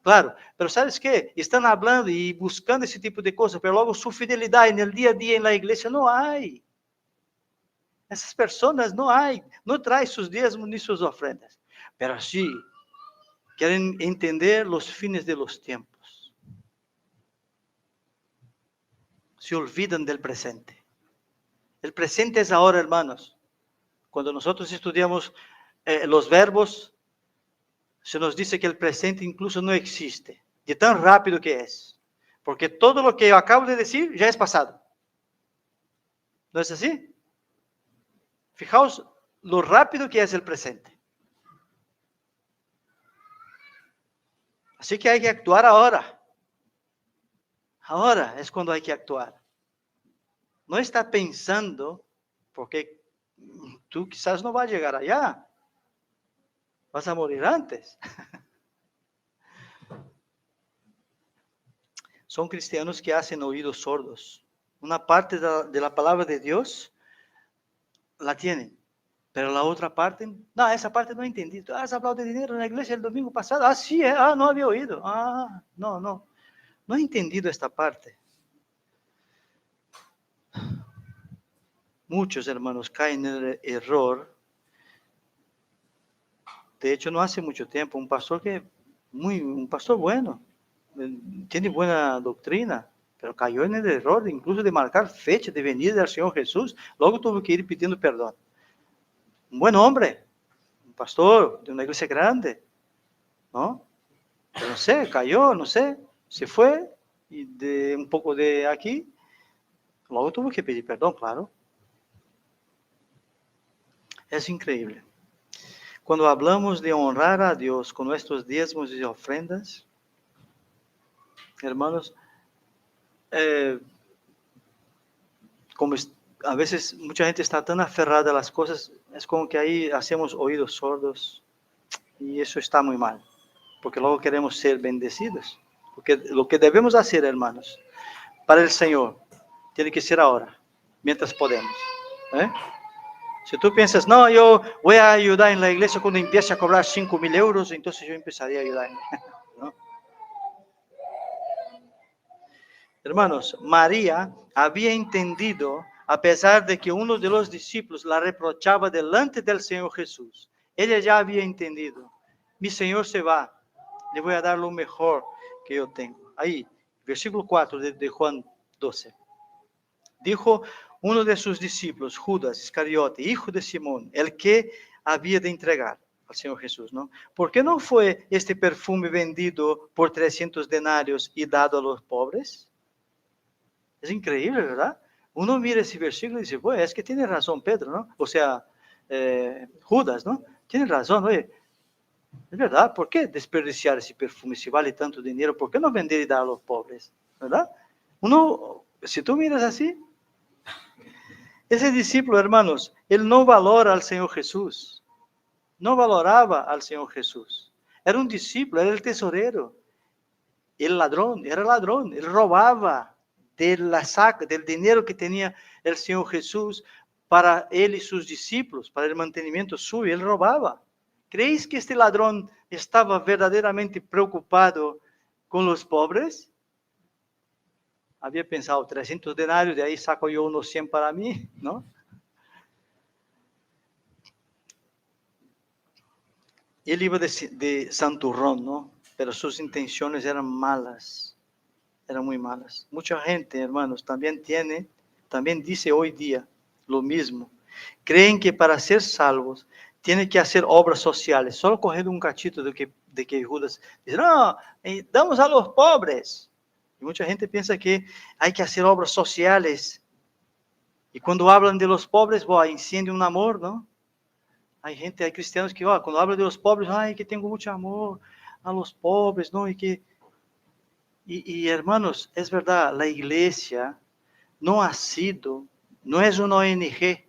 Claro, pero ¿sabes qué? Están hablando y buscando ese tipo de cosas, pero luego su fidelidad en el día a día en la iglesia no hay. Essas pessoas não trazem seus diezmos nem suas ofrendas, pero sí querem entender os fines de los tiempos. Se olvidan del presente. El presente es ahora, hermanos. Cuando nosotros estudiamos los verbos, se nos dice que el presente incluso no existe, de tan rápido que es. Porque todo lo que yo acabo de decir ya es pasado. ¿No es así? Fijaos lo rápido que es el presente. Así que hay que actuar ahora. Ahora es cuando hay que actuar. No está pensando, porque tú quizás no vas a llegar allá. Vas a morir antes. Son cristianos que hacen oídos sordos. Una parte de la palabra de Dios la tienen, pero la otra parte, no, esa parte no he entendido. Has hablado de dinero en la iglesia el domingo pasado. Ah, sí, no había oído. No he entendido esta parte. Muchos hermanos caen en el error. De hecho, no hace mucho tiempo, un pastor un pastor bueno, tiene buena doctrina, pero cayó en el error incluso de marcar fecha de venida del Señor Jesús. Luego tuvo que ir pidiendo perdón. Un buen hombre, un pastor de una iglesia grande, ¿no? Pero no sé, cayó, no sé, se fue y de un poco de aquí, luego tuvo que pedir perdón, claro. Es increíble. Cuando hablamos de honrar a Dios con nuestros diezmos y ofrendas, hermanos, como a veces mucha gente está tan aferrada a las cosas, es como que ahí hacemos oídos sordos y eso está muy mal, porque luego queremos ser bendecidos. Porque lo que debemos hacer, hermanos, para el Señor, tiene que ser ahora, mientras podemos. Si tú piensas, no, yo voy a ayudar en la iglesia cuando empiece a cobrar 5,000 euros, entonces yo empezaría a ayudar. ¿No? Hermanos, María había entendido, a pesar de que uno de los discípulos la reprochaba delante del Señor Jesús. Ella ya había entendido. Mi Señor se va, le voy a dar lo mejor que yo tengo. Ahí, versículo 4 de Juan 12. Dijo uno de sus discípulos, Judas Iscariote, hijo de Simón, el que había de entregar al Señor Jesús, ¿no? ¿Por qué no fue este perfume vendido por 300 denarios y dado a los pobres? Es increíble, ¿verdad? Uno mira ese versículo y dice, pues es que tiene razón Pedro, ¿no? O sea, Judas, ¿no? Tiene razón, oye, es verdad, ¿por qué desperdiciar ese perfume si vale tanto dinero? ¿Por qué no vender y dar a los pobres? ¿Verdad? Uno, si tú miras así, ese discípulo, hermanos, él no valora al Señor Jesús. No valoraba al Señor Jesús. Era un discípulo, era el tesorero. El ladrón, era ladrón. Él robaba del dinero que tenía el Señor Jesús para él y sus discípulos, para el mantenimiento suyo. Él robaba. ¿Creéis que este ladrón estaba verdaderamente preocupado con los pobres? Había pensado, 300 denarios, de ahí saco yo unos 100 para mí, ¿no? Él iba de santurrón, ¿no? Pero sus intenciones eran malas, eran muy malas. Mucha gente, hermanos, también dice hoy día lo mismo. Creen que para ser salvos tienen que hacer obras sociales. Solo cogiendo un cachito de que Judas dice, no, damos a los pobres. Y mucha gente piensa que hay que hacer obras sociales. Y cuando hablan de los pobres, enciende un amor, ¿no? Hay cristianos que, cuando hablan de los pobres, que tengo mucho amor a los pobres, ¿no? Y hermanos, es verdad, la iglesia no es una ONG,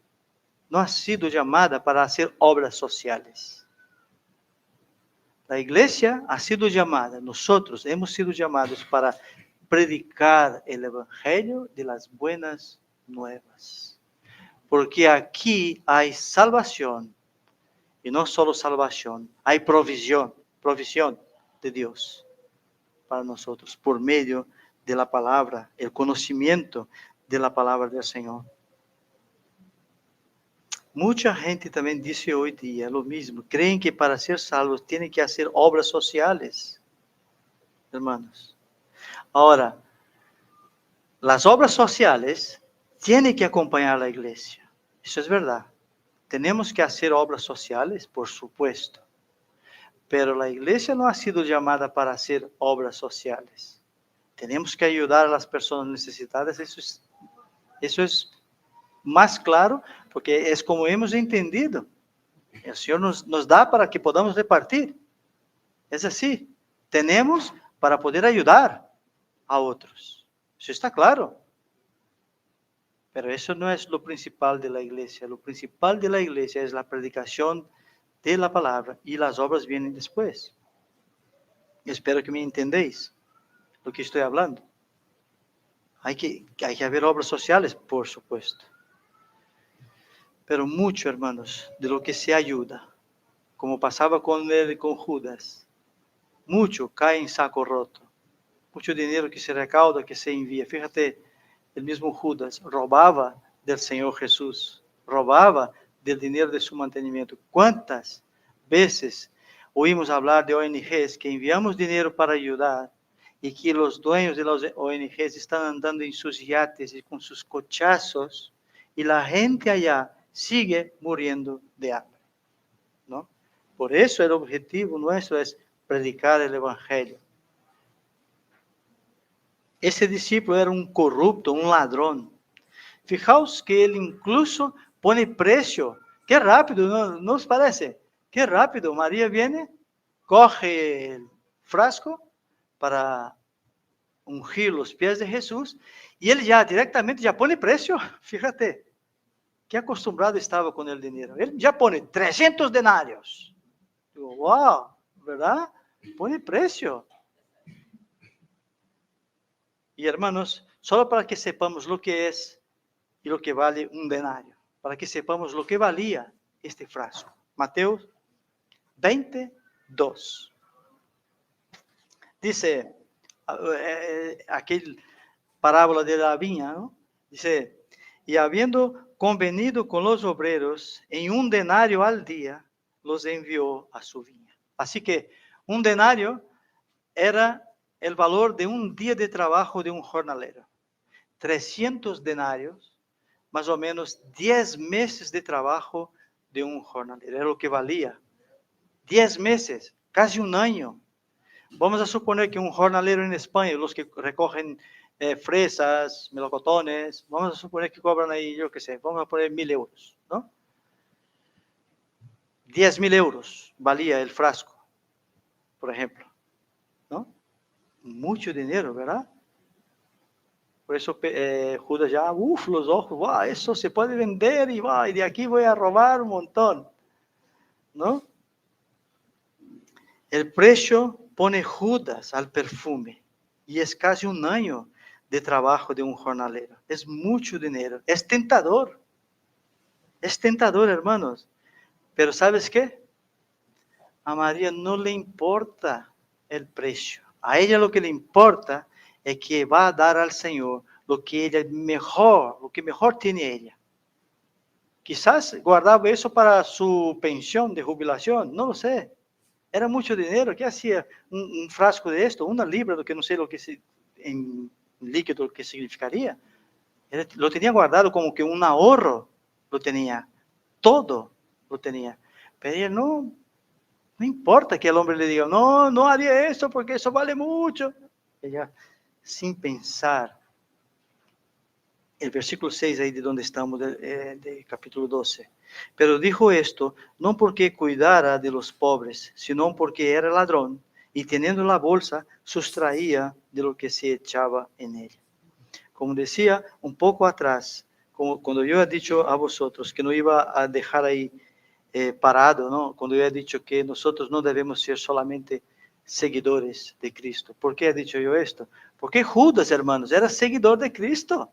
no ha sido llamada para hacer obras sociales. La iglesia ha sido llamada, nosotros hemos sido llamados para predicar el evangelio de las buenas nuevas. Porque aquí hay salvación. Y no solo salvación, hay provisión de Dios para nosotros, por medio de la palabra, el conocimiento de la palabra del Señor. Mucha gente también dice hoy día lo mismo, creen que para ser salvos tienen que hacer obras sociales, hermanos. Ahora, las obras sociales tienen que acompañar a la iglesia, eso es verdad. Tenemos que hacer obras sociales, por supuesto. Pero la iglesia no ha sido llamada para hacer obras sociales. Tenemos que ayudar a las personas necesitadas, eso es más claro, porque es como hemos entendido. El Señor nos da para que podamos repartir. Es así. Tenemos para poder ayudar a otros. Eso está claro. Pero eso no es lo principal de la iglesia. Lo principal de la iglesia es la predicación de la palabra y las obras vienen después. Espero que me entendéis lo que estoy hablando. Hay que haber obras sociales, por supuesto. Pero mucho, hermanos, de lo que se ayuda, como pasaba con Judas, mucho cae en saco roto. Mucho dinero que se recauda, que se envía. Fíjate, el mismo Judas robaba del Señor Jesús, robaba del dinero de su mantenimiento. ¿Cuántas veces oímos hablar de ONGs que enviamos dinero para ayudar y que los dueños de las ONGs están andando en sus yates y con sus cochazos y la gente allá sigue muriendo de hambre, ¿no? Por eso el objetivo nuestro es predicar el Evangelio. Ese discípulo era un corrupto, un ladrón. Fijaos que él incluso pone precio. Qué rápido, ¿no os parece? Qué rápido. María viene, coge el frasco para ungir los pies de Jesús y él ya directamente ya pone precio. Fíjate, qué acostumbrado estaba con el dinero. Él ya pone 300 denarios. Digo, wow, ¿verdad? Pone precio. Y hermanos, solo para que sepamos lo que es y lo que vale un denario, para que sepamos lo que valía este frasco. Mateo 22. Dice, aquel parábola de la viña, ¿no? Dice, y habiendo convenido con los obreros en un denario al día, los envió a su viña. Así que un denario era el valor de un día de trabajo de un jornalero. 300 denarios, más o menos 10 meses de trabajo de un jornalero. Era lo que valía. 10 meses, casi un año. Vamos a suponer que un jornalero en España, los que recogen fresas, melocotones, vamos a suponer que cobran ahí, yo qué sé, vamos a poner 1.000 euros, ¿no? 10.000 euros valía el frasco, por ejemplo, ¿no? Mucho dinero, ¿verdad? Por eso Judas ya, los ojos, wow, eso se puede vender y de aquí voy a robar un montón, ¿no? El precio pone Judas al perfume y es casi un año de trabajo de un jornalero. Es mucho dinero, es tentador, hermanos. Pero ¿sabes qué? A María no le importa el precio. A ella lo que le importa es que va a dar al Señor lo que mejor tiene ella. Quizás guardaba eso para su pensión de jubilación, no lo sé. Era mucho dinero. ¿Qué hacía un frasco de esto? Una libra, lo que no sé lo que en líquido lo que significaría. Lo tenía guardado como que un ahorro, lo tenía. Todo lo tenía. Pero ella no importa que el hombre le diga, no haría eso porque eso vale mucho. Ella, sin pensar, el versículo 6 ahí de donde estamos, de capítulo 12. Pero dijo esto, no porque cuidara de los pobres, sino porque era ladrón, y teniendo la bolsa, sustraía de lo que se echaba en ella. Como decía un poco atrás, cuando yo he dicho a vosotros que no iba a dejar ahí parado, ¿no? Cuando yo he dicho que nosotros no debemos ser solamente seguidores de Cristo. ¿Por qué he dicho yo esto? Porque Judas, hermanos, era seguidor de Cristo.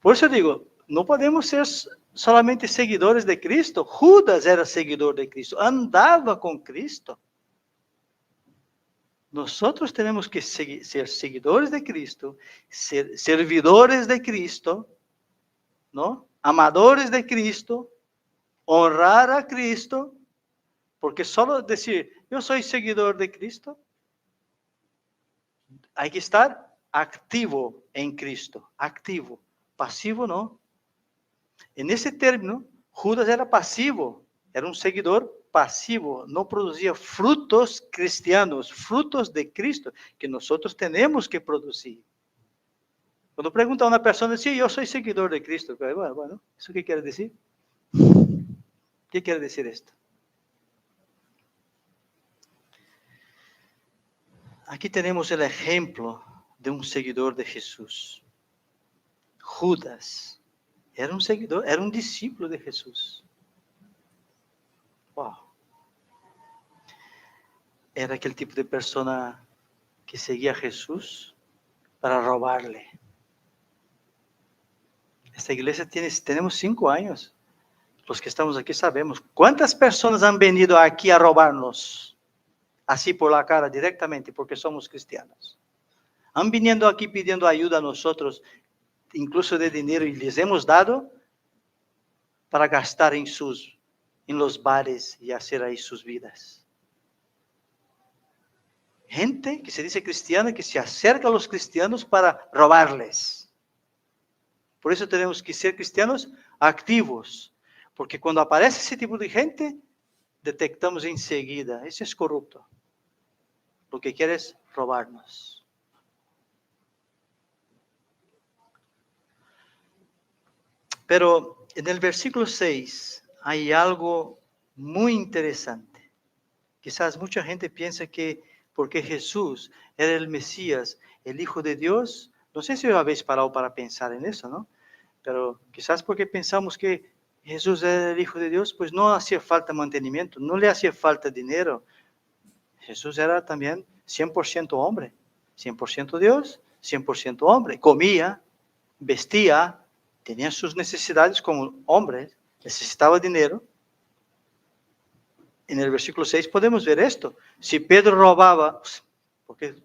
Por eso digo, no podemos ser solamente seguidores de Cristo. Judas era seguidor de Cristo, andaba con Cristo. Nosotros tenemos que ser seguidores de Cristo, ser servidores de Cristo, ¿no? Amadores de Cristo, honrar a Cristo, porque solo decir, yo soy seguidor de Cristo, hay que estar activo en Cristo, activo, pasivo no. En ese término, Judas era pasivo, era un seguidor pasivo, no producía frutos cristianos, frutos de Cristo, que nosotros tenemos que producir. Cuando pregunta a una persona, sí, yo soy seguidor de Cristo, bueno, ¿eso qué quiere decir? ¿Qué quiere decir esto? Aquí tenemos el ejemplo de un seguidor de Jesús. Judas era un seguidor, era un discípulo de Jesús. Wow. Era aquel tipo de persona que seguía a Jesús para robarle. Esta iglesia tenemos 5 años. Los que estamos aquí sabemos. ¿Cuántas personas han venido aquí a robarnos? Así por la cara directamente, porque somos cristianos. Han venido aquí pidiendo ayuda a nosotros, incluso de dinero, y les hemos dado para gastar en los bares y hacer ahí sus vidas. Gente que se dice cristiana, que se acerca a los cristianos para robarles. Por eso tenemos que ser cristianos activos, porque cuando aparece ese tipo de gente, detectamos enseguida, ese es corrupto. Lo que quiere es robarnos. Pero en el versículo 6 hay algo muy interesante. Quizás mucha gente piensa que porque Jesús era el Mesías, el Hijo de Dios, no sé si habéis parado para pensar en eso, ¿no? Pero quizás porque pensamos que Jesús era el Hijo de Dios, pues no hacía falta mantenimiento, no le hacía falta dinero. Jesús era también 100% hombre, 100% Dios, 100% hombre. Comía, vestía, tenía sus necesidades como hombre, necesitaba dinero. En el versículo 6 podemos ver esto. Si Pedro robaba, porque,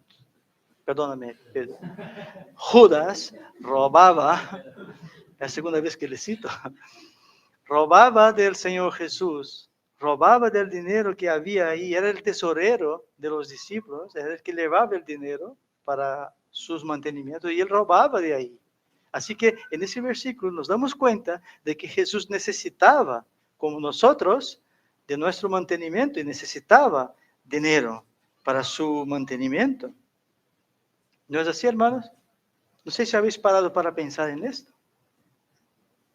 perdóname, Pedro, Judas robaba, es la segunda vez que le cito, robaba del Señor Jesús, robaba del dinero que había ahí, era el tesorero de los discípulos, era el que llevaba el dinero para sus mantenimientos y él robaba de ahí. Así que en ese versículo nos damos cuenta de que Jesús necesitaba, como nosotros, de nuestro mantenimiento y necesitaba dinero para su mantenimiento. ¿No es así, hermanos? No sé si habéis parado para pensar en esto.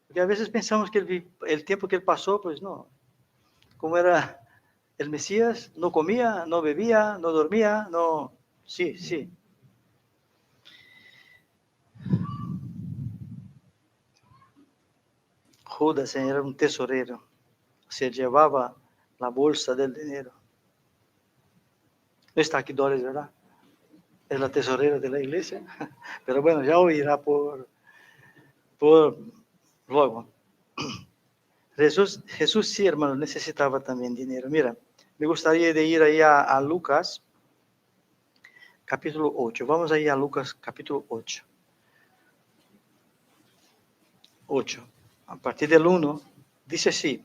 Porque a veces pensamos que el tiempo que él pasó, pues no. Como era el Mesías, no comía, no bebía, no dormía, no. Sí, sí. Judas era un tesorero. Se llevaba la bolsa del dinero. No está aquí Doris, ¿verdad? Es la tesorera de la iglesia. Pero bueno, ya oirá por luego. Jesús sí, hermano, necesitaba también dinero. Mira, me gustaría de ir ahí a Lucas, capítulo 8. Vamos ahí a Lucas, capítulo 8. 8. A partir del 1, dice así.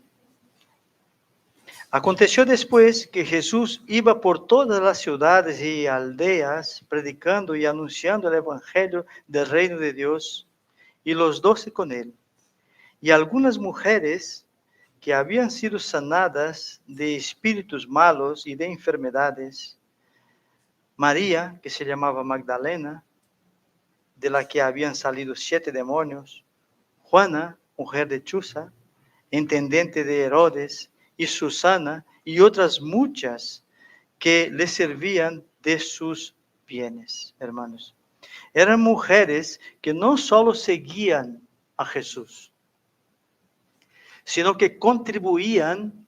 Aconteció después que Jesús iba por todas las ciudades y aldeas, predicando y anunciando el evangelio del reino de Dios, y los 12 con él. Y algunas mujeres que habían sido sanadas de espíritus malos y de enfermedades, María, que se llamaba Magdalena, de la que habían salido 7 demonios, Juana, mujer de Chuza, intendente de Herodes, y Susana, y otras muchas que le servían de sus bienes, hermanos. Eran mujeres que no solo seguían a Jesús, sino que contribuían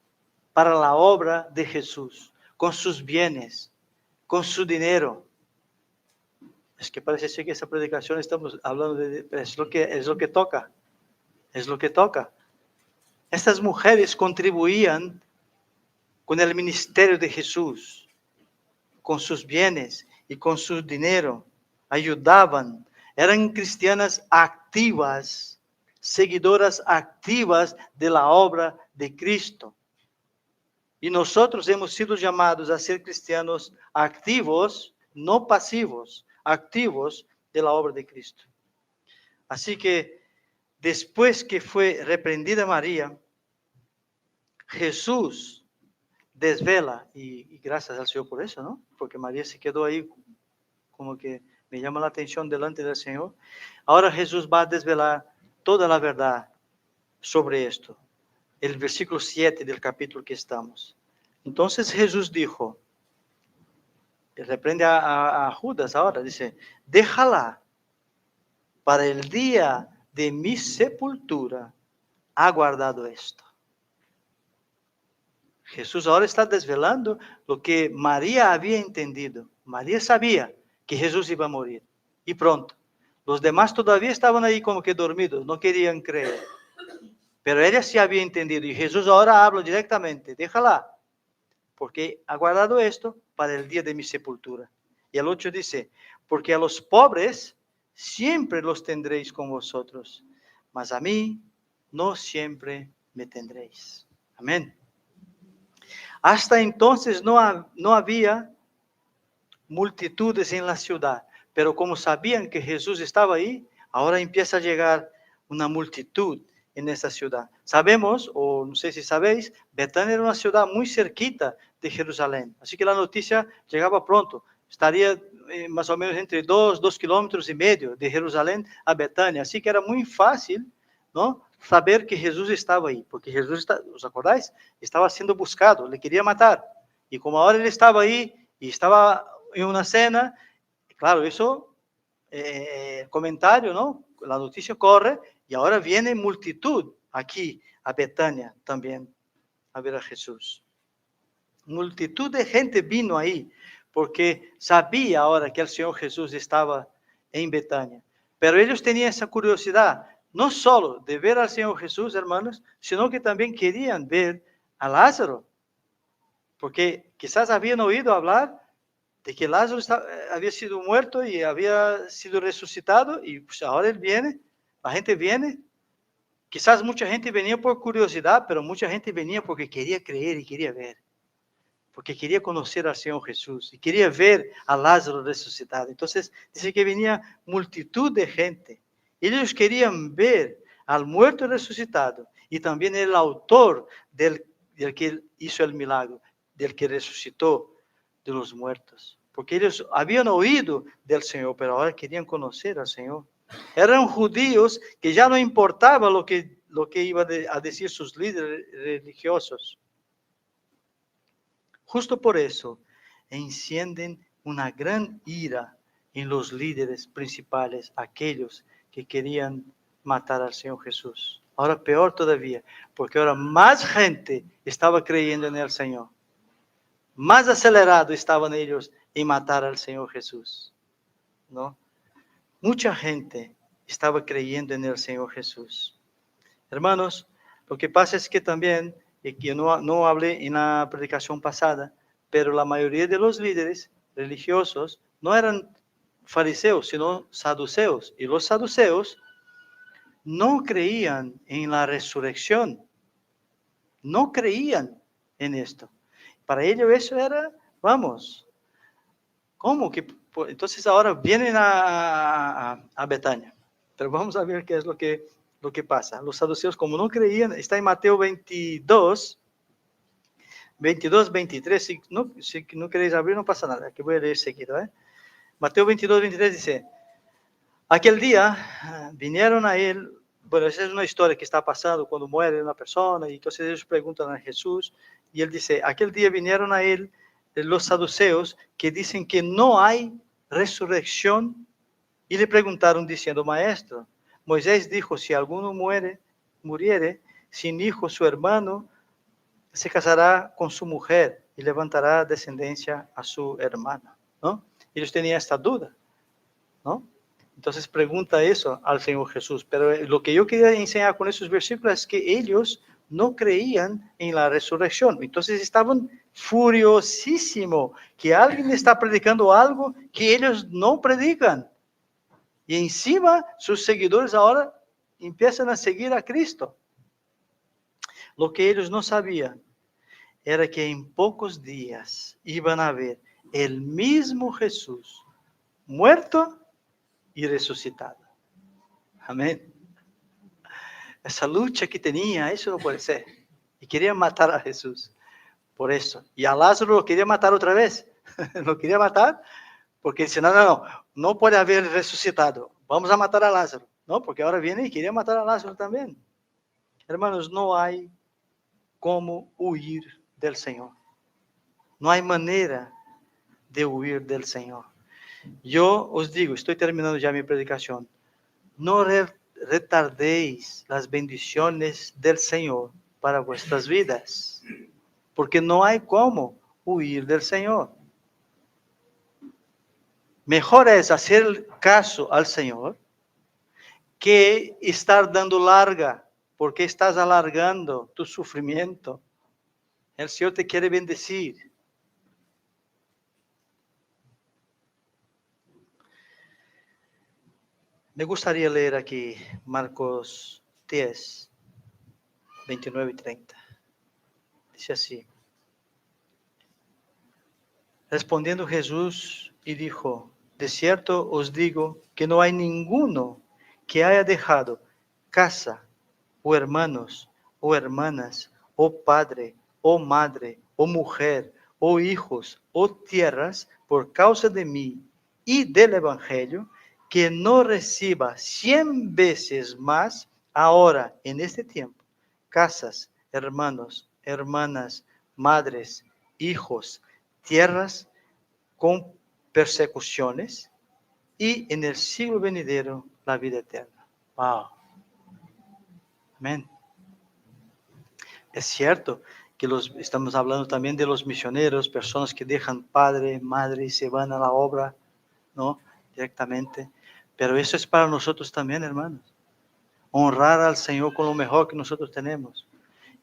para la obra de Jesús, con sus bienes, con su dinero. Es que parece ser que esta predicación estamos hablando es lo que toca, es lo que toca. Estas mujeres contribuían con el ministerio de Jesús, con sus bienes y con su dinero, ayudaban, eran cristianas activas, seguidoras activas de la obra de Cristo. Y nosotros hemos sido llamados a ser cristianos activos, no pasivos, activos de la obra de Cristo. Así que después que fue reprendida María, Jesús desvela, y gracias al Señor por eso, ¿no? Porque María se quedó ahí como que me llama la atención delante del Señor. Ahora Jesús va a desvelar toda la verdad sobre esto. El versículo 7 del capítulo que estamos. Entonces Jesús dijo, reprende a Judas ahora, dice, déjala, para el día de mi sepultura ha guardado esto. Jesús ahora está desvelando lo que María había entendido. María sabía que Jesús iba a morir, y pronto. Los demás todavía estaban ahí como que dormidos, no querían creer. Pero ella sí había entendido, y Jesús ahora habla directamente, déjala, porque ha guardado esto para el día de mi sepultura. Y el 8 dice, porque a los pobres siempre los tendréis con vosotros, mas a mí no siempre me tendréis. Amén. Hasta entonces no había multitudes en la ciudad, pero como sabían que Jesús estaba ahí, ahora empieza a llegar una multitud en esta ciudad. Sabemos, o no sé si sabéis, Betania era una ciudad muy cerquita de Jerusalén, así que la noticia llegaba pronto. Estaría más o menos entre 2 kilómetros y medio de Jerusalén a Betania, así que era muy fácil, ¿no?, saber que Jesús estaba ahí, porque Jesús, ¿os acordáis? Estaba siendo buscado, le quería matar, y como ahora él estaba ahí y estaba en una cena, claro, eso, comentario, ¿no? La noticia corre y ahora viene multitud aquí a Betania también a ver a Jesús. Multitud de gente vino ahí porque sabía ahora que el Señor Jesús estaba en Betania. Pero ellos tenían esa curiosidad, no solo de ver al Señor Jesús, hermanos, sino que también querían ver a Lázaro, porque quizás habían oído hablar de que Lázaro había sido muerto y había sido resucitado, y pues ahora él viene, la gente viene. Quizás mucha gente venía por curiosidad, pero mucha gente venía porque quería creer y quería ver, porque quería conocer al Señor Jesús y quería ver a Lázaro resucitado. Entonces dice que venía multitud de gente. Ellos querían ver al muerto resucitado y también el autor del que hizo el milagro, del que resucitó de los muertos. Porque ellos habían oído del Señor, pero ahora querían conocer al Señor. Eran judíos que ya no importaba lo que iban a decir sus líderes religiosos. Justo por eso encienden una gran ira en los líderes principales, aquellos que querían matar al Señor Jesús. Ahora peor todavía, porque ahora más gente estaba creyendo en el Señor. Más acelerado estaban ellos en matar al Señor Jesús, ¿no? Mucha gente estaba creyendo en el Señor Jesús. Hermanos, lo que pasa es que también, y que no hablé en la predicación pasada, pero la mayoría de los líderes religiosos no eran fariseos, sino saduceos. Y los saduceos no creían en la resurrección. No creían en esto. Para ellos eso era, vamos, ¿cómo que? Entonces ahora vienen a Betania. Pero vamos a ver qué es lo que pasa. Los saduceos, como no creían, está en Mateo 22, 23. Si no queréis abrir, no pasa nada, que voy a leer seguido. Mateo 22, 23 dice, aquel día vinieron a él. Bueno, esa es una historia que está pasando cuando muere una persona, y entonces ellos preguntan a Jesús, y él dice, aquel día vinieron a él los saduceos que dicen que no hay resurrección, y le preguntaron diciendo, maestro, Moisés dijo, si alguno muriere sin hijo, su hermano se casará con su mujer y levantará descendencia a su hermana, ¿no? Ellos tenían esta duda, ¿no? Entonces pregunta eso al Señor Jesús. Pero lo que yo quería enseñar con esos versículos es que ellos no creían en la resurrección. Entonces estaban furiosísimos que alguien está predicando algo que ellos no predican. Y encima sus seguidores ahora empiezan a seguir a Cristo. Lo que ellos no sabían era que en pocos días iban a ver el mismo Jesús muerto y resucitado. Amén. Esa lucha que tenía, eso no puede ser. Y querían matar a Jesús. por eso. Y a Lázaro lo quería matar otra vez. Lo quería matar porque dice, no puede haber resucitado. Vamos a matar a Lázaro. No, porque ahora viene y quería matar a Lázaro también. Hermanos, no hay cómo huir del Señor. No hay manera de huir del Señor. Yo os digo, estoy terminando ya mi predicación, no retardéis las bendiciones del Señor para vuestras vidas, porque no hay cómo huir del Señor. Mejor es hacer caso al Señor que estar dando larga, porque estás alargando tu sufrimiento. El Señor te quiere bendecir. Me gustaría leer aquí Marcos 10, 29 y 30. Dice así. Respondiendo Jesús y dijo, de cierto os digo que no hay ninguno que haya dejado casa, o hermanos, o hermanas, o padre, o madre, o mujer, o hijos, o tierras, por causa de mí y del Evangelio, que no reciba 100 veces más ahora, en este tiempo, casas, hermanos, hermanas, madres, hijos, tierras con persecuciones y en el siglo venidero la vida eterna. Wow. Amén. Es cierto que estamos hablando también de los misioneros, personas que dejan padre, madre y se van a la obra, ¿no? Directamente. Pero eso es para nosotros también, hermanos. Honrar al Señor con lo mejor que nosotros tenemos.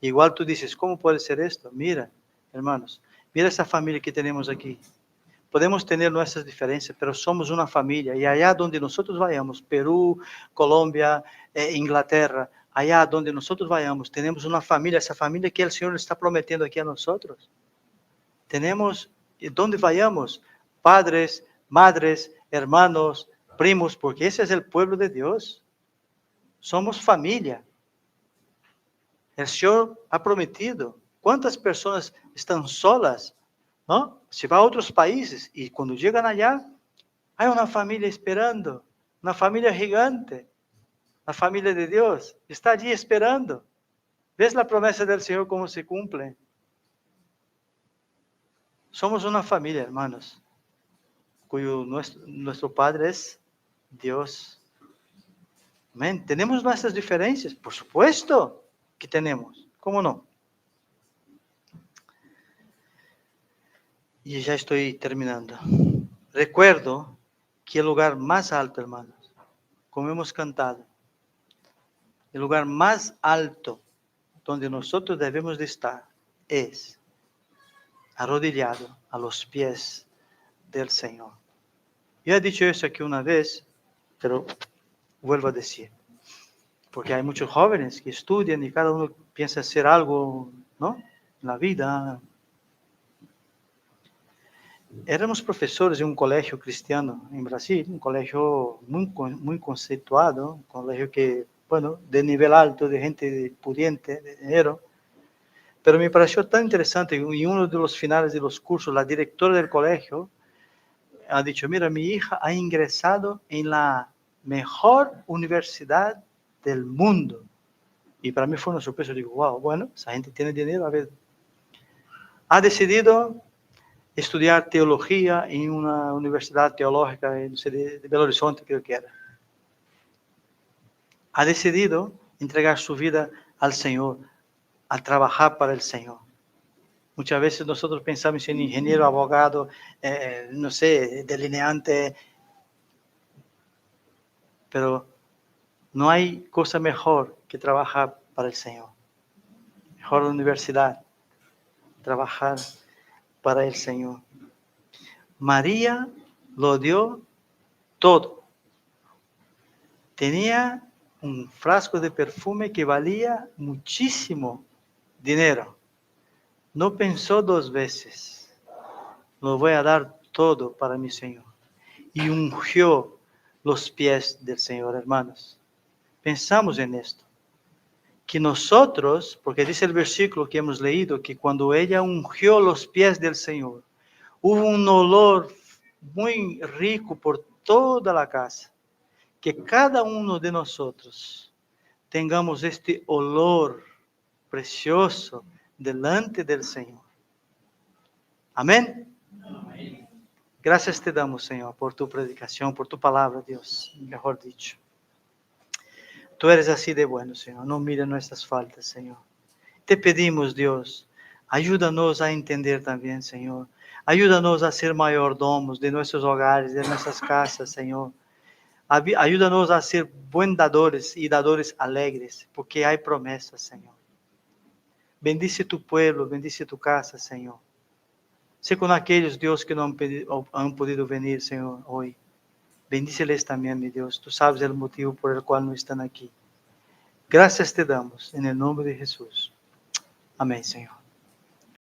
Igual tú dices, ¿cómo puede ser esto? Mira, hermanos, mira esa familia que tenemos aquí. Podemos tener nuestras diferencias, pero somos una familia. Y allá donde nosotros vayamos, Perú, Colombia, Inglaterra, allá donde nosotros vayamos, tenemos una familia, esa familia que el Señor está prometiendo aquí a nosotros. Tenemos, donde vayamos, padres, madres, hermanos, primos, porque ese es el pueblo de Dios. Somos familia. El Señor ha prometido. ¿Cuántas personas están solas? ¿No? Se va a otros países y cuando llegan allá, hay una familia esperando, una familia gigante, la familia de Dios, está allí esperando. ¿Ves la promesa del Señor cómo se cumple? Somos una familia, hermanos, cuyo nuestro Padre es Dios. Amén. ¿Tenemos nuestras diferencias? Por supuesto que tenemos. ¿Cómo no? Y ya estoy terminando. Recuerdo que el lugar más alto, hermanos, como hemos cantado, el lugar más alto donde nosotros debemos de estar es arrodillado a los pies del Señor. Yo he dicho eso aquí una vez, pero vuelvo a decir, porque hay muchos jóvenes que estudian y cada uno piensa hacer algo, ¿no? En la vida. Éramos profesores de un colegio cristiano en Brasil, un colegio muy conceituado, un colegio que, bueno, de nivel alto, de gente pudiente, de dinero. Pero me pareció tan interesante, en uno de los finales de los cursos, la directora del colegio ha dicho, mira, mi hija ha ingresado en la mejor universidad del mundo. Y para mí fue una sorpresa, digo, wow, bueno, esa gente tiene dinero, a ver. Ha decidido estudiar teología en una universidad teológica no sé, de Belo Horizonte, creo que era. Ha decidido entregar su vida al Señor, a trabajar para el Señor. Muchas veces nosotros pensamos en ingeniero, abogado, no sé, delineante, pero no hay cosa mejor que trabajar para el Señor. Mejor universidad, trabajar para el Señor. María lo dio todo. Tenía un frasco de perfume que valía muchísimo dinero. No pensó dos veces. Lo voy a dar todo para mi Señor. Y ungió los pies del Señor, hermanos. Pensamos en esto. que nosotros, porque dice el versículo que hemos leído, que cuando ella ungió los pies del Señor, hubo un olor muy rico por toda la casa. Que cada uno de nosotros tengamos este olor precioso delante del Señor. Amén. Gracias te damos, Señor, por tu predicación, por tu palabra, Dios, mejor dicho. Tú eres así de bueno, Señor. No mira nuestras faltas, Señor. Te pedimos, Dios, ayúdanos a entender también, Señor. Ayúdanos a ser mayordomos de nuestros hogares, de nuestras casas, Señor. Ayúdanos a ser buen dadores y dadores alegres, porque hay promesas, Señor. Bendice tu pueblo, bendice tu casa, Señor. Sé con aquellos, Dios, que no han podido venir, Señor, hoy. Bendíceles también, mi Dios. Tú sabes el motivo por el cual no están aquí. Gracias te damos, en el nombre de Jesús. Amén, Señor.